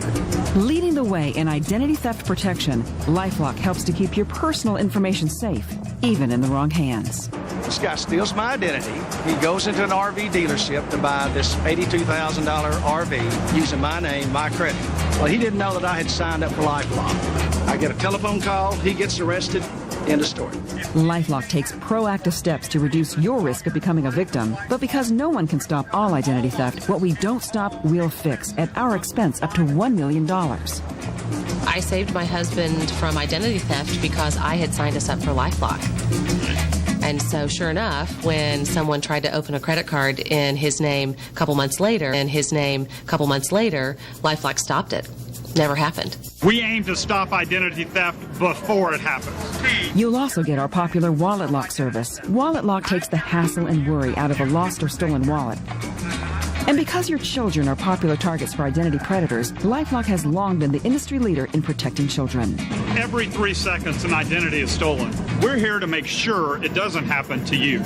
Leading the way in identity theft protection, LifeLock helps to keep your personal information safe, even in the wrong hands. This guy steals my identity. He goes into an RV dealership to buy this $82,000 RV using my name, my credit. Well, he didn't know that I had signed up for LifeLock. I get a telephone call, he gets arrested, end of story. LifeLock takes proactive steps to reduce your risk of becoming a victim. But because no one can stop all identity theft, what we don't stop, we'll fix at our expense up to $1 million. I saved my husband from identity theft because I had signed us up for LifeLock. And so sure enough, when someone tried to open a credit card in his name a couple months later, LifeLock stopped it. Never happened. We aim to stop identity theft before it happens. You'll also get our popular Wallet Lock service. Wallet Lock takes the hassle and worry out of a lost or stolen wallet. And because your children are popular targets for identity predators, LifeLock has long been the industry leader in protecting children. Every 3 seconds, an identity is stolen. We're here to make sure it doesn't happen to you.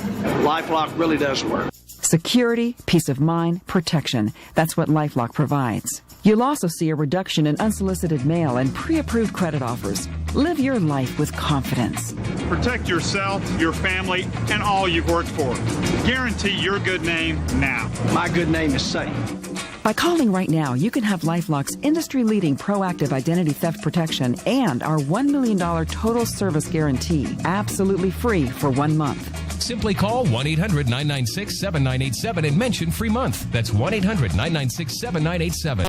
LifeLock really does work. Security, peace of mind, protection. That's what LifeLock provides. You'll also see a reduction in unsolicited mail and pre-approved credit offers. Live your life with confidence. Protect yourself, your family, and all you've worked for. Guarantee your good name now. My good name is safe. By calling right now, you can have LifeLock's industry-leading proactive identity theft protection and our $1 million total service guarantee absolutely free for 1 month. Simply call 1-800-996-7987 and mention free month. That's 1-800-996-7987.